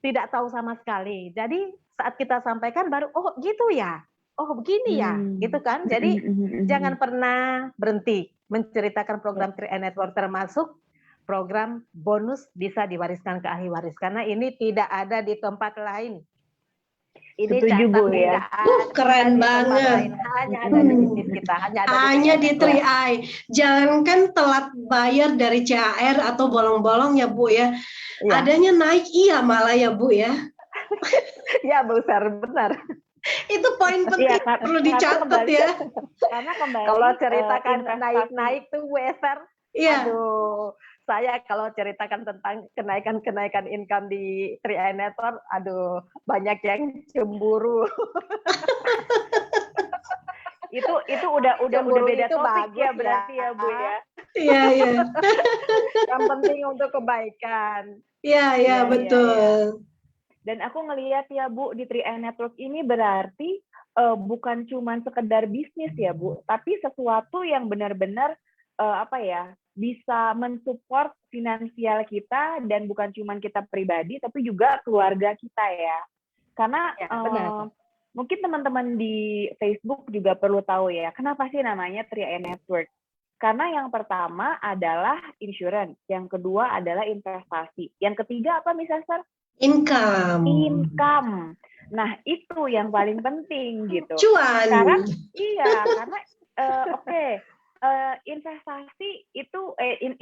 tidak tahu sama sekali. Jadi saat kita sampaikan baru, oh gitu ya. Oh begini ya. Gitu kan. Jadi jangan pernah berhenti menceritakan program 3i Network, termasuk program bonus bisa diwariskan ke ahli waris. Karena ini tidak ada di tempat lain. Ini setuju Bu ya. Keren banget. Hanya ada di bisnis kita. Hanya di 3i. Jangankan telat bayar dari CAR atau bolong-bolong ya Bu ya. Adanya naik iya malah ya Bu ya. Ya Bu Sar, benar. Itu poin penting perlu dicatat ya. Karena kembali kalau ceritakan naik-naik tuh Bu Esther, aduh, saya kalau ceritakan tentang kenaikan income di 3i Network, aduh, banyak yang cemburu. itu udah beda topik ya berarti ya Bu ya. Iya. Yang penting untuk kebaikan. Iya, betul. Dan aku ngelihat ya Bu, di 3i Network ini berarti bukan cuma sekedar bisnis ya Bu, tapi sesuatu yang benar-benar bisa mensupport finansial kita, dan bukan cuma kita pribadi tapi juga keluarga kita ya. Karena mungkin teman-teman di Facebook juga perlu tahu ya, kenapa sih namanya 3i Network? Karena yang pertama adalah insurance, yang kedua adalah investasi, yang ketiga apa Miss Esther? Income. Nah, itu yang paling penting gitu. Cuan. Karena investasi itu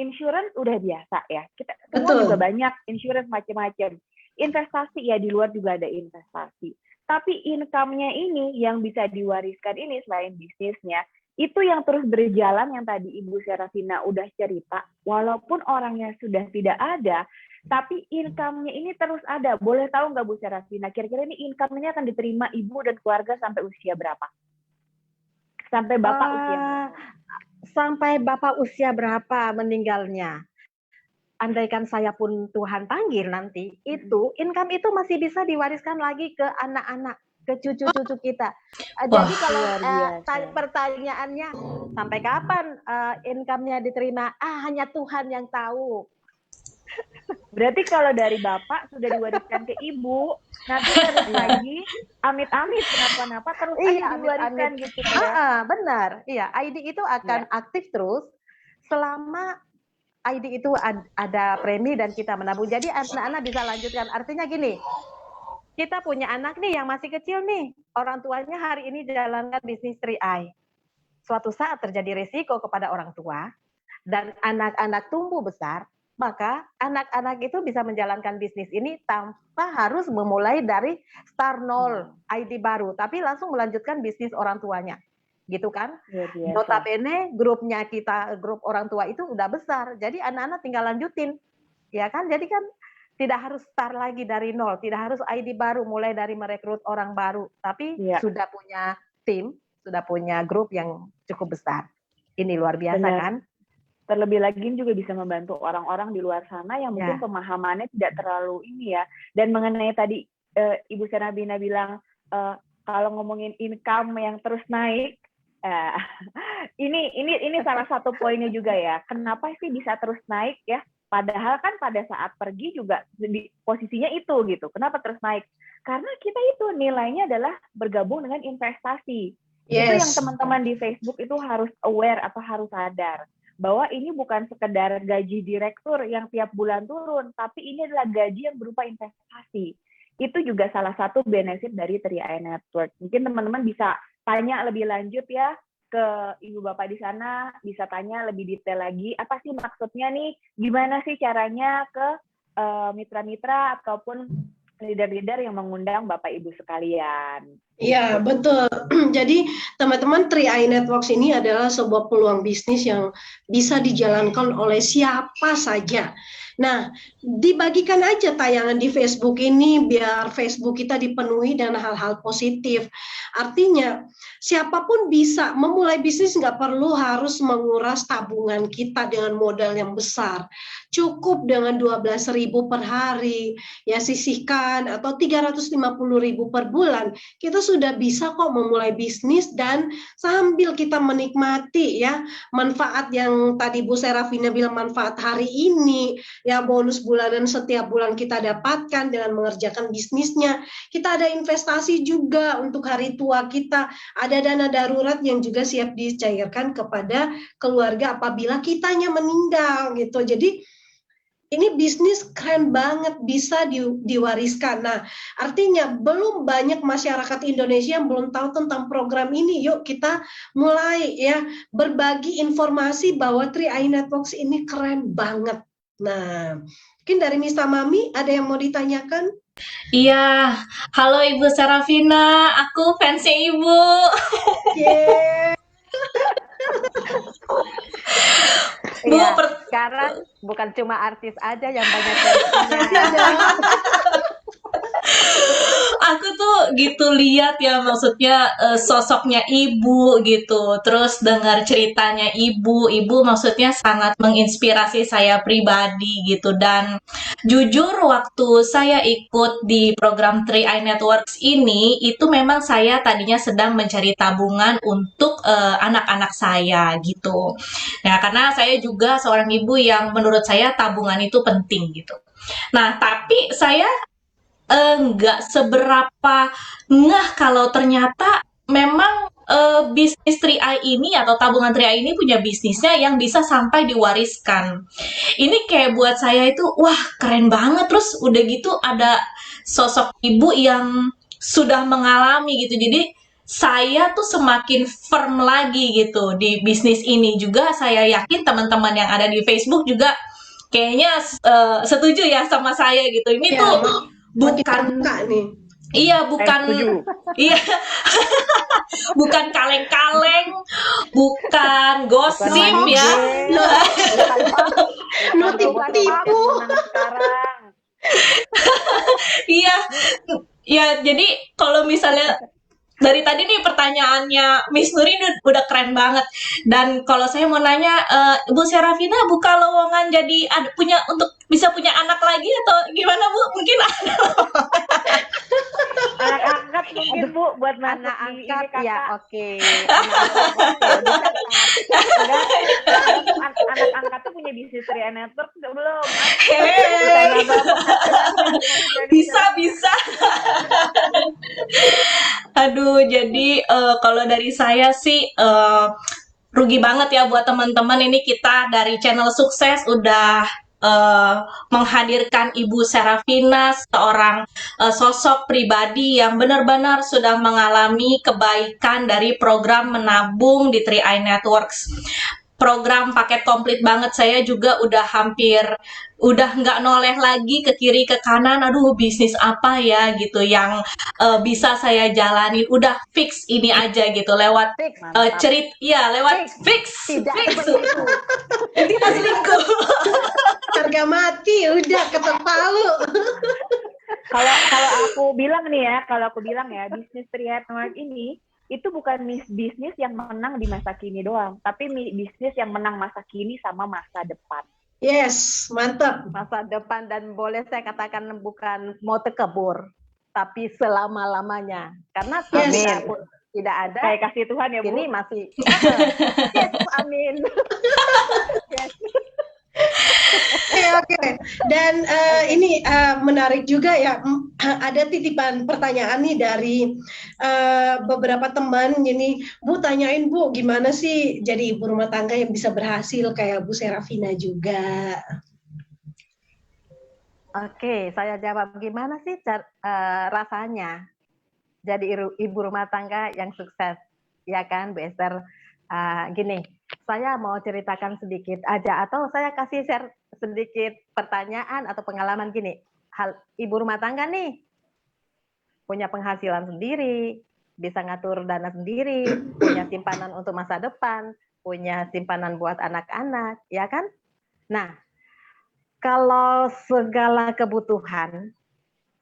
insurance udah biasa ya. Kita semua juga banyak insurance macam-macam. Investasi ya, di luar juga ada investasi. Tapi income-nya ini yang bisa diwariskan ini selain bisnisnya, itu yang terus berjalan, yang tadi Ibu Serafina udah cerita, walaupun orangnya sudah tidak ada, tapi income-nya ini terus ada. Boleh tahu nggak Bu Serafina, kira-kira ini income-nya akan diterima Ibu dan keluarga sampai usia berapa? Sampai Bapak usia berapa? Sampai Bapak usia berapa meninggalnya? Andaikan saya pun Tuhan panggil nanti, itu income itu masih bisa diwariskan lagi ke anak-anak, ke cucu-cucu kita. Jadi kalau pertanyaannya sampai kapan income-nya diterima, hanya Tuhan yang tahu. Berarti kalau dari Bapak sudah diwariskan ke Ibu, nanti terus lagi amit-amit kenapa-napa terus lagi diwariskan gitu ya. Benar. Iya, ID itu akan aktif terus selama ID itu ada premi dan kita menabung. Jadi anak-anak bisa lanjutkan. Artinya gini, kita punya anak nih yang masih kecil nih, orang tuanya hari ini jalankan bisnis 3i. Suatu saat terjadi risiko kepada orang tua dan anak-anak tumbuh besar, maka anak-anak itu bisa menjalankan bisnis ini tanpa harus memulai dari start nol ID baru, tapi langsung melanjutkan bisnis orang tuanya, gitu kan? Luar biasa. Notabene grupnya kita, grup orang tua itu udah besar, jadi anak-anak tinggal lanjutin, ya kan? Jadi kan tidak harus start lagi dari nol, tidak harus ID baru, mulai dari merekrut orang baru, tapi Iya. sudah punya tim, sudah punya grup yang cukup besar. Ini luar biasa Benar. kan? Terlebih lagi juga bisa membantu orang-orang di luar sana yang mungkin Ya. pemahamannya tidak terlalu ini ya. Dan mengenai tadi Ibu Senabina bilang kalau ngomongin income yang terus naik, ini salah satu poinnya juga ya. Kenapa sih bisa terus naik ya? Padahal kan pada saat pergi juga di posisinya itu gitu. Kenapa terus naik? Karena kita itu nilainya adalah bergabung dengan investasi. Itu yang teman-teman di Facebook itu harus aware atau harus sadar bahwa ini bukan sekedar gaji direktur yang tiap bulan turun, tapi ini adalah gaji yang berupa investasi. Itu juga salah satu benefit dari 3i Network. Mungkin teman-teman bisa tanya lebih lanjut ya ke ibu bapak di sana, bisa tanya lebih detail lagi, apa sih maksudnya nih, gimana sih caranya ke mitra-mitra ataupun leader-leader yang mengundang bapak ibu sekalian. Iya, betul. Jadi teman-teman 3i Networks ini adalah sebuah peluang bisnis yang bisa dijalankan oleh siapa saja. Nah, dibagikan aja tayangan di Facebook ini biar Facebook kita dipenuhi dengan hal-hal positif. Artinya, siapapun bisa memulai bisnis, nggak perlu harus menguras tabungan kita dengan modal yang besar. Cukup dengan 12.000 per hari, ya sisihkan, atau 350.000 per bulan. Kita sudah bisa kok memulai bisnis dan sambil kita menikmati ya manfaat yang tadi Bu Serafina bilang, manfaat hari ini, ya bonus bulanan setiap bulan kita dapatkan dengan mengerjakan bisnisnya. Kita ada investasi juga untuk hari tua kita, ada dana darurat yang juga siap dicairkan kepada keluarga apabila kitanya meninggal gitu. Jadi ini bisnis keren banget, bisa diwariskan. Nah, artinya belum banyak masyarakat Indonesia yang belum tahu tentang program ini. Yuk kita mulai ya berbagi informasi bahwa 3i Networks ini keren banget. Nah, mungkin dari Mista Mami ada yang mau ditanyakan? Iya, halo Ibu Serafina, aku fansnya Ibu. Yeah. Bu, Iya, sekarang bukan cuma artis aja yang banyak aku tuh gitu lihat ya, maksudnya sosoknya Ibu gitu, terus dengar ceritanya Ibu maksudnya sangat menginspirasi saya pribadi gitu. Dan jujur waktu saya ikut di program 3i Networks ini, itu memang saya tadinya sedang mencari tabungan untuk anak-anak saya gitu. Nah, karena saya juga seorang ibu yang menurut saya tabungan itu penting gitu. Nah, tapi saya nggak seberapa ngeh kalau ternyata memang bisnis 3i ini atau tabungan 3i ini punya bisnisnya yang bisa sampai diwariskan. Ini kayak buat saya itu, wah keren banget. Terus udah gitu ada sosok ibu yang sudah mengalami gitu. Jadi saya tuh semakin firm lagi gitu di bisnis ini. Juga saya yakin teman-teman yang ada di Facebook juga kayaknya setuju ya sama saya gitu. Ini Ya, tuh bukan nih. Iya, bukan iya. Bukan kaleng-kaleng, bukan gosip ya. Tipu. Iya. Ya, jadi kalau misalnya dari tadi nih pertanyaannya Miss Nuri udah keren banget. Dan kalau saya mau nanya, Bu Serafina buka lowongan jadi bisa punya anak lagi atau gimana Bu? Mungkin ada. Anak angkat mungkin Bu buat anak angkat ya, oke. Anak angkat tuh punya bisnis 3i Network belum? Bisa. Aduh, jadi kalau dari saya sih rugi banget ya buat teman-teman. Ini kita dari channel sukses udah menghadirkan Ibu Serafina, seorang sosok pribadi yang benar-benar sudah mengalami kebaikan dari program menabung di 3i Networks. program paket komplit banget. Saya juga udah nggak noleh lagi ke kiri ke kanan. Aduh, bisnis apa ya gitu yang bisa saya jalanin. Udah fix ini aja gitu lewat Fix. lewat fix. Tidak selingkuh. Tidak selingkuh. Harga mati udah ketok palu. Kalau aku bilang ya, bisnis triathlon ini itu bukan bisnis yang menang di masa kini doang, tapi bisnis yang menang masa kini sama masa depan. Yes, mantap. Masa depan, dan boleh saya katakan bukan mau tekebur, tapi selama-lamanya. Karena Yes. pun tidak ada, Saya kasih Tuhan ya, Bu. ini masih. Yes, amin. Yes. Oke. Dan ini menarik juga ya. Ada titipan pertanyaan nih dari beberapa teman. Ini, Bu, tanyain Bu, gimana sih jadi ibu rumah tangga yang bisa berhasil kayak Bu Serafina juga? Oke, saya jawab, gimana sih rasanya jadi ibu rumah tangga yang sukses, ya kan, Bu Esther? Gini, saya mau ceritakan sedikit aja, atau saya kasih share sedikit pertanyaan atau pengalaman gini. Ibu rumah tangga nih punya penghasilan sendiri, bisa ngatur dana sendiri, punya simpanan untuk masa depan, punya simpanan buat anak-anak, ya kan? Nah, kalau segala kebutuhan,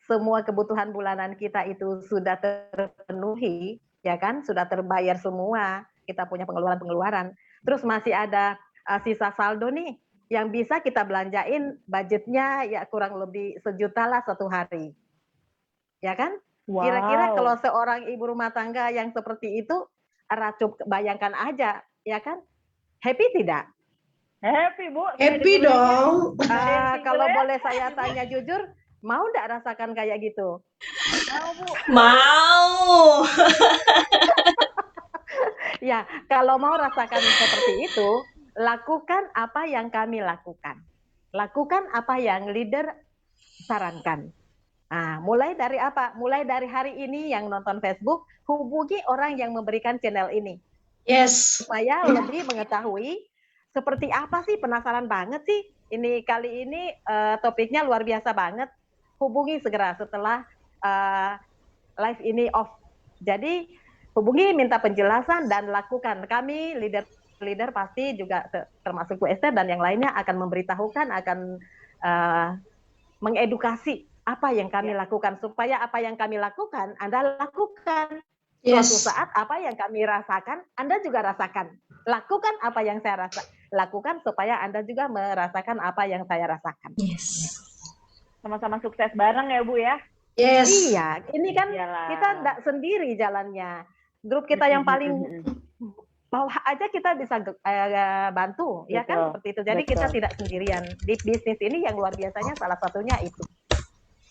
semua kebutuhan bulanan kita itu sudah terpenuhi, ya kan? Sudah terbayar semua, kita punya pengeluaran-pengeluaran. Terus masih ada sisa saldo nih, yang bisa kita belanjain, budgetnya ya kurang lebih 1 juta lah satu hari. Ya kan? Wow. Kira-kira kalau seorang ibu rumah tangga yang seperti itu, Racup, bayangkan aja, ya kan? Happy tidak? Happy, Bu. Happy dong. Kalau boleh saya tanya jujur, mau nggak rasakan kayak gitu? Mau, Bu. Mau. Ya, kalau mau rasakan seperti itu, lakukan apa yang kami lakukan. Lakukan apa yang leader sarankan. Nah, mulai dari apa? Mulai dari hari ini yang nonton Facebook, hubungi orang yang memberikan channel ini. Yes. Supaya lebih mengetahui seperti apa sih, penasaran banget sih. Ini kali ini topiknya luar biasa banget. Hubungi segera setelah live ini off. Jadi hubungi, minta penjelasan, dan lakukan. Kami leader pasti juga termasuk Bu Esther dan yang lainnya akan memberitahukan, akan mengedukasi apa yang kami lakukan, supaya apa yang kami lakukan Anda lakukan. Suatu saat apa yang kami rasakan Anda juga rasakan. Lakukan apa yang saya lakukan supaya Anda juga merasakan apa yang saya rasakan. Yes. Sama-sama sukses bareng ya, Bu ya. Yes. Iya, ini kan Iyalah. kita enggak sendiri jalannya. Grup kita yang paling bawah aja kita bisa bantu, ya kan, seperti itu. Jadi kita tidak sendirian. Di bisnis ini yang luar biasanya salah satunya itu.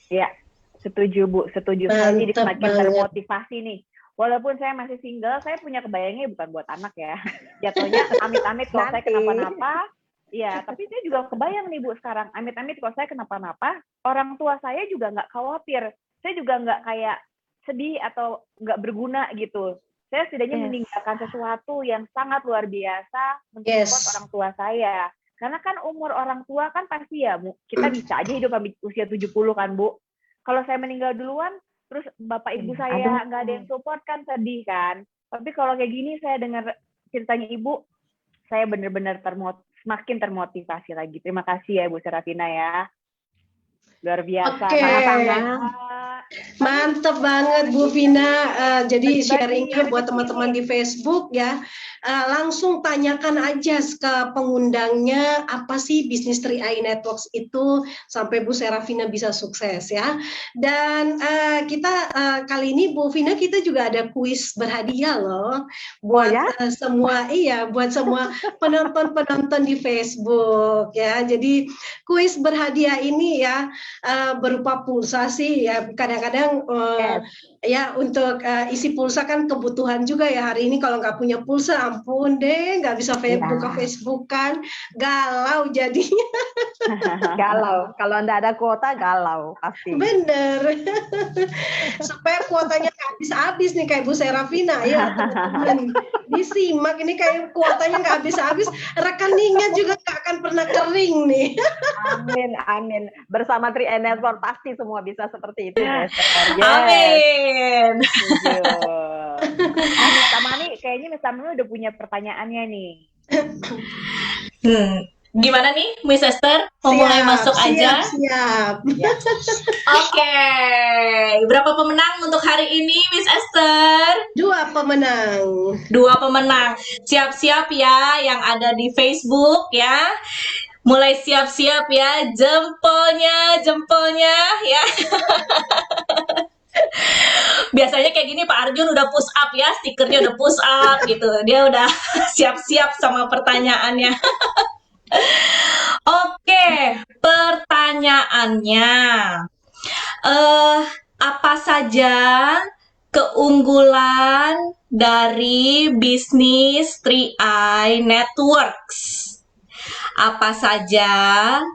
Iya, setuju Bu, setuju. Saya jadi semakin termotivasi nih. Walaupun saya masih single, saya punya kebayangnya bukan buat anak ya. Jatuhnya amit-amit kalau saya kenapa-napa. Iya, tapi saya juga kebayang nih Bu sekarang. Amit-amit kalau saya kenapa-napa, orang tua saya juga nggak khawatir. Saya juga nggak kayak sedih atau nggak berguna gitu. Saya setidaknya meninggalkan sesuatu yang sangat luar biasa untuk orang tua saya. Karena kan umur orang tua kan pasti ya, kita bisa aja hidup sampai usia 70 kan, Bu. Kalau saya meninggal duluan, terus bapak ibu saya nggak ada yang support kan sedih kan. Tapi kalau kayak gini saya dengar ceritanya ibu, saya benar-benar semakin termotivasi lagi. Terima kasih ya Bu Serafina ya. Luar biasa. Mantap banget Bu Vina. Jadi sharingnya buat teman-teman di Facebook ya, langsung tanyakan aja ke pengundangnya apa sih bisnis 3i Networks itu sampai Bu Serafina bisa sukses ya. Dan kita kali ini Bu Vina kita juga ada kuis berhadiah loh buat buat semua penonton di Facebook ya. Jadi kuis berhadiah ini ya berupa pulsa sih ya, kadang-kadang ya untuk isi pulsa kan kebutuhan juga ya. Hari ini kalau nggak punya pulsa ampun deh, nggak bisa buka Facebook kan, galau jadinya. Galau. Kalau nggak ada kuota, galau pasti. Bener. Supaya kuotanya nggak habis-habis nih kayak Bu Serafina. Ya teman-teman, disimak ini kayak kuotanya nggak habis-habis. Rekeningnya juga nggak akan pernah kering nih. Amin, amin. Bersama Tri Network pasti semua bisa seperti itu, Bu Esther. Yes. Amin. Setuju. Miss Tamani, kayaknya Miss Tamani udah punya pertanyaannya nih. Gimana nih, Miss Esther? Mau mulai masuk aja? Siap. Oke. Berapa pemenang untuk hari ini, Miss Esther? 2 pemenang. 2 pemenang. Siap-siap ya yang ada di Facebook ya. Mulai siap-siap ya, jempolnya ya. Biasanya kayak gini Pak Arjun udah push up ya, stikernya udah push up gitu. Dia udah siap-siap sama pertanyaannya. Oke, pertanyaannya. Apa saja keunggulan dari bisnis 3i Networks? Apa saja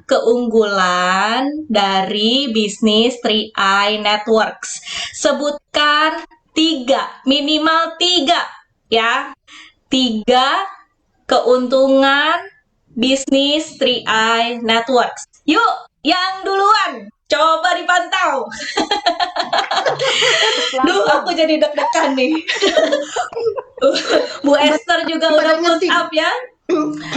keunggulan dari bisnis 3i Networks? Sebutkan 3, minimal 3 ya. 3 keuntungan bisnis 3i Networks. Yuk, yang duluan. Coba dipantau. Duh, aku jadi deg-degan nih. Bu Esther juga udah push up ya.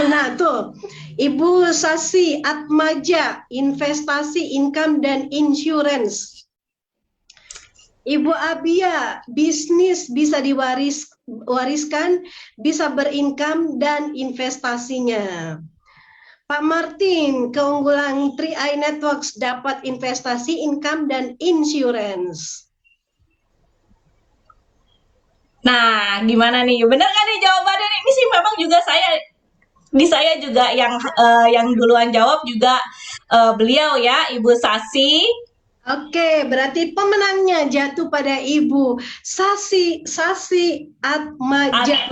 Nah tuh, Ibu Sasi Atmaja, investasi, income, dan insurance. Ibu Abia, bisnis bisa diwariskan, bisa berincome, dan investasinya. Pak Martin, keunggulan 3i Networks dapat investasi, income, dan insurance. Nah, gimana nih? Bener nggak nih jawabannya nih? Ini sih memang juga saya juga yang duluan jawab juga beliau ya, Ibu Sasi. Oke, berarti pemenangnya jatuh pada Ibu Sasi Atmaja.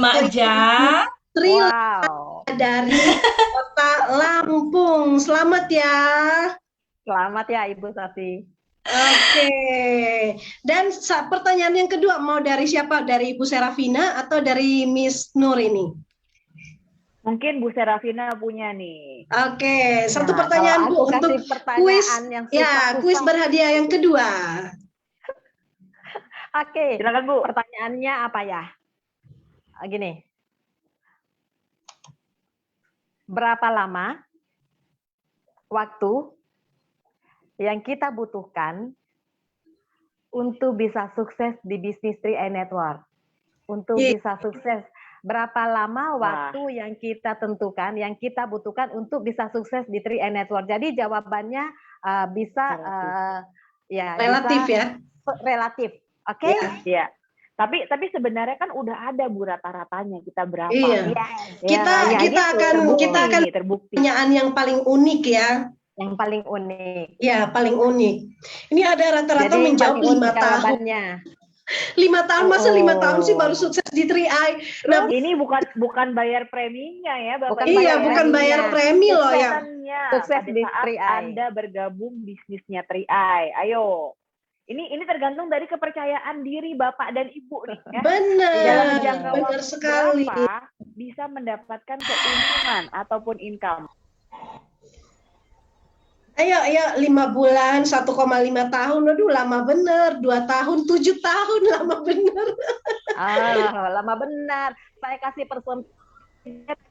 Wow. Dari Kota Lampung. Selamat ya. Selamat ya Ibu Sasi. Oke. Dan pertanyaan yang kedua mau dari siapa? Dari Ibu Serafina atau dari Miss Nur ini? Mungkin Bu Serafina punya nih. Oke, satu Nah, pertanyaan kalau Bu aku untuk kasih pertanyaan kuis. yang Ya, susah-susah. kuis berhadiah yang kedua. Oke, Silakan Bu. pertanyaannya apa ya? Gini. Berapa lama waktu yang kita butuhkan untuk bisa sukses di bisnis 3i Network? Untuk bisa sukses, berapa lama waktu yang kita tentukan, yang kita butuhkan untuk bisa sukses di 3i Network? Jadi jawabannya bisa ya Relatif bisa, ya. Relatif, oke? Iya. Tapi sebenarnya kan udah ada Bu rata-ratanya kita berapa? Iya. Ya, Kita akan terbukti. Pertanyaan yang paling unik ya. Yang paling unik. Ya, paling unik. Ini ada rata-rata menjawab 5 tahun. 5 tahun, masa 5 tahun sih baru sukses di 3i. Nah, ini bukan bayar preminya ya, Bapak. Bukan bayar premi loh ya. Sukses di 3i. Anda bergabung bisnisnya 3i. Ayo. Ini tergantung dari kepercayaan diri Bapak dan Ibu nih ya. Benar. Dalam jangka Benar waktu sekali. berapa bisa mendapatkan keuntungan ataupun income? Ayo, 5 bulan, 1,5 tahun, aduh lama bener, 2 tahun, 7 tahun, lama bener. Lama benar. Saya kasih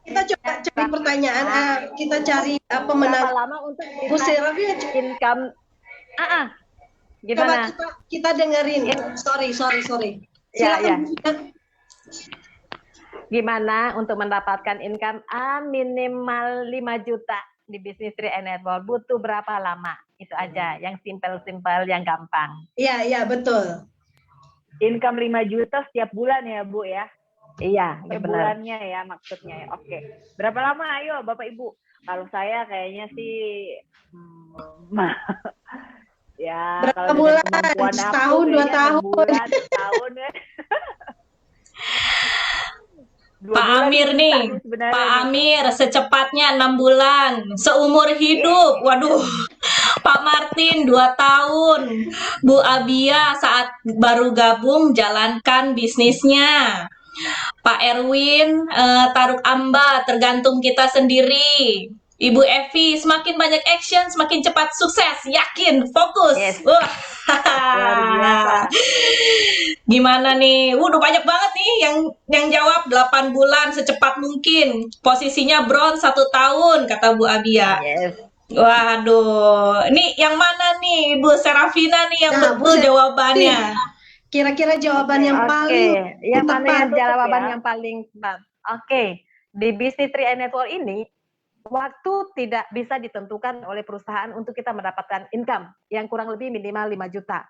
Kita coba cari pertanyaan, kita cari pemenang. Lama untuk Bu Serafina, income. Coba Gimana? kita dengerin. Sorry. Silakan. Gimana untuk mendapatkan income minimal 5 juta di bisnis 3i Network? Butuh berapa lama? Itu aja, yang simpel-simpel, yang gampang. Iya, betul. Income 5 juta setiap bulan ya, Bu ya? Iya, per benar. bulannya ya maksudnya. Oke. Berapa lama ayo Bapak Ibu? Kalau saya kayaknya sih ya berapa kalau bulan? Setahun, 2 tahun. Bulan, setahun ya. 2 Pak bulan Amir bisa nih, nih sebenarnya Pak nih. Amir secepatnya 6 bulan, seumur hidup. Waduh, Pak Martin 2 tahun, Bu Abia saat baru gabung jalankan bisnisnya. Pak Erwin Taruk Amba tergantung kita sendiri. Ibu Evi semakin banyak action semakin cepat sukses, yakin, fokus. Yes. Wah. Luar biasa. Gimana nih? Udah banyak banget nih yang jawab 8 bulan secepat mungkin. Posisinya bronze 1 tahun kata Bu Abia. Yes. Waduh, ini yang mana nih Bu Serafina nih yang Nah, Bu betul Serafina, jawabannya? kira-kira jawaban yang Oke, paling yang mana tepat. yang jawaban ya. yang paling tepat? Oke, di bisnis 3i Network ini waktu tidak bisa ditentukan oleh perusahaan untuk kita mendapatkan income yang kurang lebih minimal 5 juta.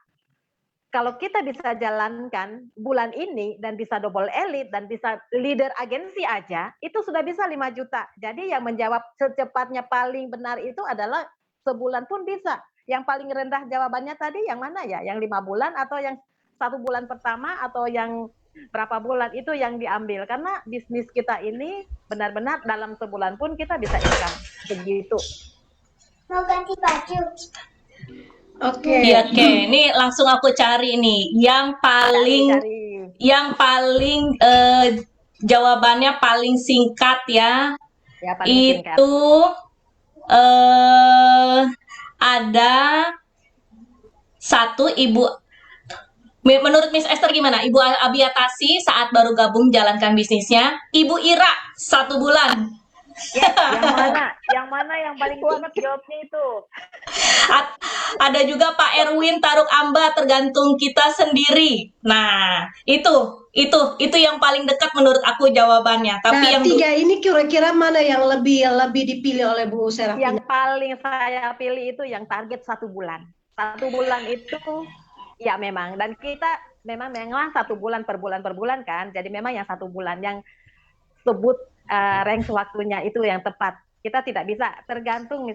Kalau kita bisa jalankan bulan ini dan bisa double elite dan bisa leader agensi aja, itu sudah bisa 5 juta. Jadi yang menjawab secepatnya paling benar itu adalah sebulan pun bisa. Yang paling rendah jawabannya tadi yang mana ya? Yang 5 bulan atau yang 1 bulan pertama atau yang berapa bulan itu yang diambil. Karena bisnis kita ini benar-benar dalam sebulan pun kita bisa income. Begitu. Mau ganti baju. Oke. Iya, oke. Ini langsung aku cari nih yang paling jawabannya paling singkat ya. Ya, paling singkat. Itu ada satu ibu. Menurut Miss Esther gimana? Ibu Abiatasi saat baru gabung jalankan bisnisnya. Ibu Ira 1 bulan. Yang mana yang paling cepet jawabnya itu? Ada juga Pak Erwin Taruk Amba tergantung kita sendiri. Nah, itu yang paling dekat menurut aku jawabannya. Tapi Nah, yang 3 ini kira-kira mana yang lebih dipilih oleh Bu Serafina? Yang paling saya pilih itu yang target 1 bulan. 1 bulan itu ya memang, dan kita memang 1 bulan per bulan kan. Jadi memang yang 1 bulan yang sebut range waktunya itu yang tepat. Kita tidak bisa tergantung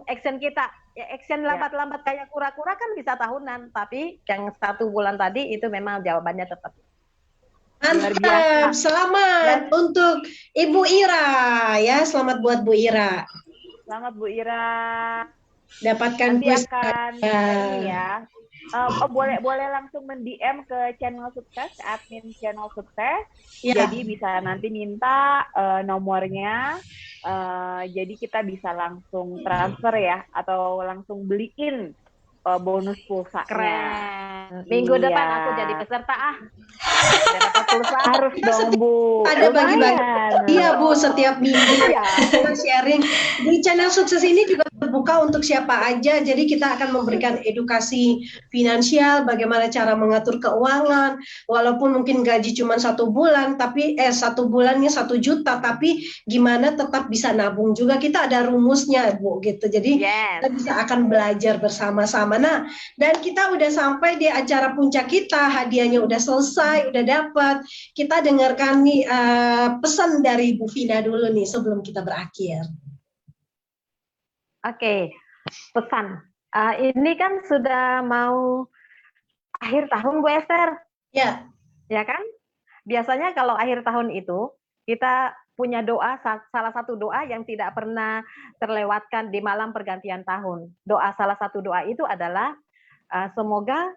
action kita. Ya, action lambat-lambat kayak kura-kura kan bisa tahunan, tapi yang 1 bulan tadi itu memang jawabannya tepat. Mantap, selamat untuk Ibu Ira ya, selamat buat Bu Ira. Selamat Bu Ira. Dapatkan Nanti kuis akan ini ya. Boleh langsung mendm ke channel sukses, admin channel sukses. Ya. Jadi bisa nanti minta nomornya. Jadi kita bisa langsung transfer ya, atau langsung beliin bonus pulsanya. Keren. Minggu Iya. depan aku jadi peserta Biar dapat pulsa. Harus dong Bu. Ada bagi-bagi. Lumayan. Iya Bu, setiap minggu Iya. kita sharing. Di channel sukses ini juga terbuka untuk siapa aja. Jadi kita akan memberikan edukasi finansial, bagaimana cara mengatur keuangan. Walaupun mungkin gaji cuma 1 bulan, tapi 1 bulannya 1 juta, tapi gimana tetap bisa nabung juga. Kita ada rumusnya Bu gitu. Jadi Yes. kita bisa akan belajar bersama-sama. Nah, dan kita udah sampai di acara puncak kita, hadiahnya udah selesai, udah dapat. Kita dengarkan nih pesan dari Bu Vina dulu nih sebelum kita berakhir. Oke, pesan. Ini kan sudah mau akhir tahun Bu Esther, Ya, ya kan? Biasanya kalau akhir tahun itu kita punya doa, salah satu doa yang tidak pernah terlewatkan di malam pergantian tahun. Salah satu doa itu adalah semoga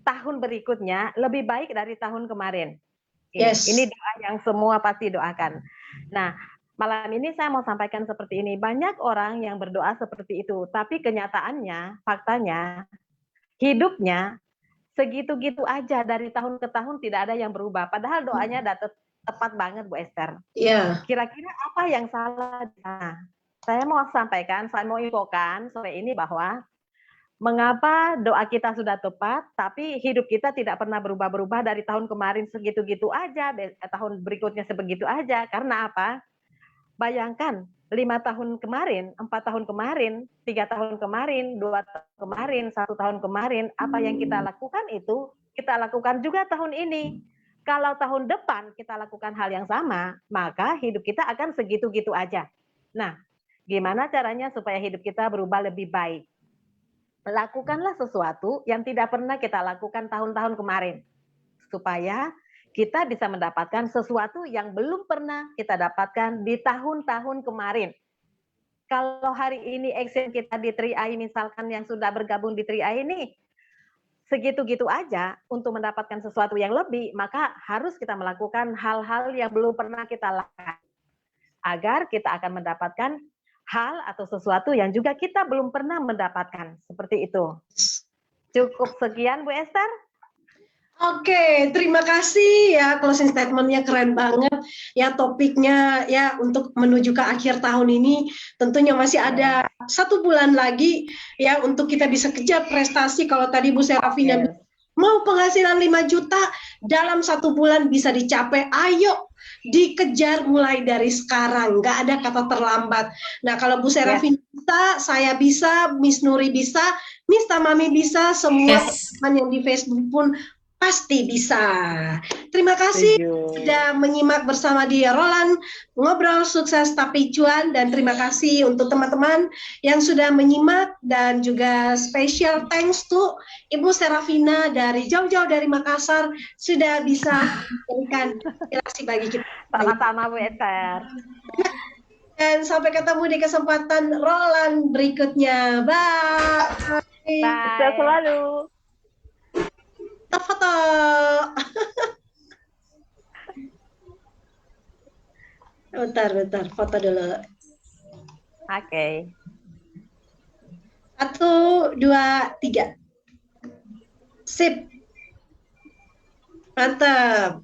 tahun berikutnya lebih baik dari tahun kemarin. Yes. Ini doa yang semua pasti doakan. Nah, malam ini saya mau sampaikan seperti ini. Banyak orang yang berdoa seperti itu, tapi kenyataannya, faktanya, hidupnya segitu-gitu aja, dari tahun ke tahun tidak ada yang berubah. Padahal doanya tepat banget Bu Esther. ya. Kira-kira apa yang salah? Nah, saya mau infokan sore ini bahwa mengapa doa kita sudah tepat, tapi hidup kita tidak pernah berubah-berubah dari tahun kemarin segitu-gitu aja, tahun berikutnya sebegitu aja. Karena apa? Bayangkan 5 tahun kemarin, 4 tahun kemarin, 3 tahun kemarin, 2 tahun kemarin, 1 tahun kemarin, apa yang kita lakukan itu, kita lakukan juga tahun ini. Kalau tahun depan kita lakukan hal yang sama, maka hidup kita akan segitu-gitu aja. Nah, gimana caranya supaya hidup kita berubah lebih baik? Lakukanlah sesuatu yang tidak pernah kita lakukan tahun-tahun kemarin, supaya kita bisa mendapatkan sesuatu yang belum pernah kita dapatkan di tahun-tahun kemarin. Kalau hari ini action kita di 3i misalkan yang sudah bergabung di 3i ini segitu-gitu aja untuk mendapatkan sesuatu yang lebih, maka harus kita melakukan hal-hal yang belum pernah kita lakukan agar kita akan mendapatkan hal atau sesuatu yang juga kita belum pernah mendapatkan. Seperti itu. Cukup sekian Bu Esther. Oke, terima kasih ya, closing statement-nya keren banget ya, topiknya ya untuk menuju ke akhir tahun ini tentunya masih ada 1 bulan lagi ya untuk kita bisa kejar prestasi. Kalau tadi Bu Serafina mau penghasilan 5 juta dalam 1 bulan bisa dicapai, ayo dikejar mulai dari sekarang, nggak ada kata terlambat. Nah kalau Bu Serafina bisa, saya bisa, Miss Nuri bisa, Miss Tamami bisa, semua teman yang di Facebook pun pasti bisa. Terima kasih sudah menyimak bersama di Roland Ngobrol Sukses Tapi Cuan, dan terima kasih untuk teman-teman yang sudah menyimak, dan juga special thanks to Ibu Serafina dari jauh-jauh dari Makassar sudah bisa memberikan inspirasi bagi kita. Sama-sama Bu Esther. Dan sampai ketemu di kesempatan Roland berikutnya. Bye. Sukses selalu. Foto. Bentar, foto dulu. Oke. 1, 2, 3. Sip. Mantap.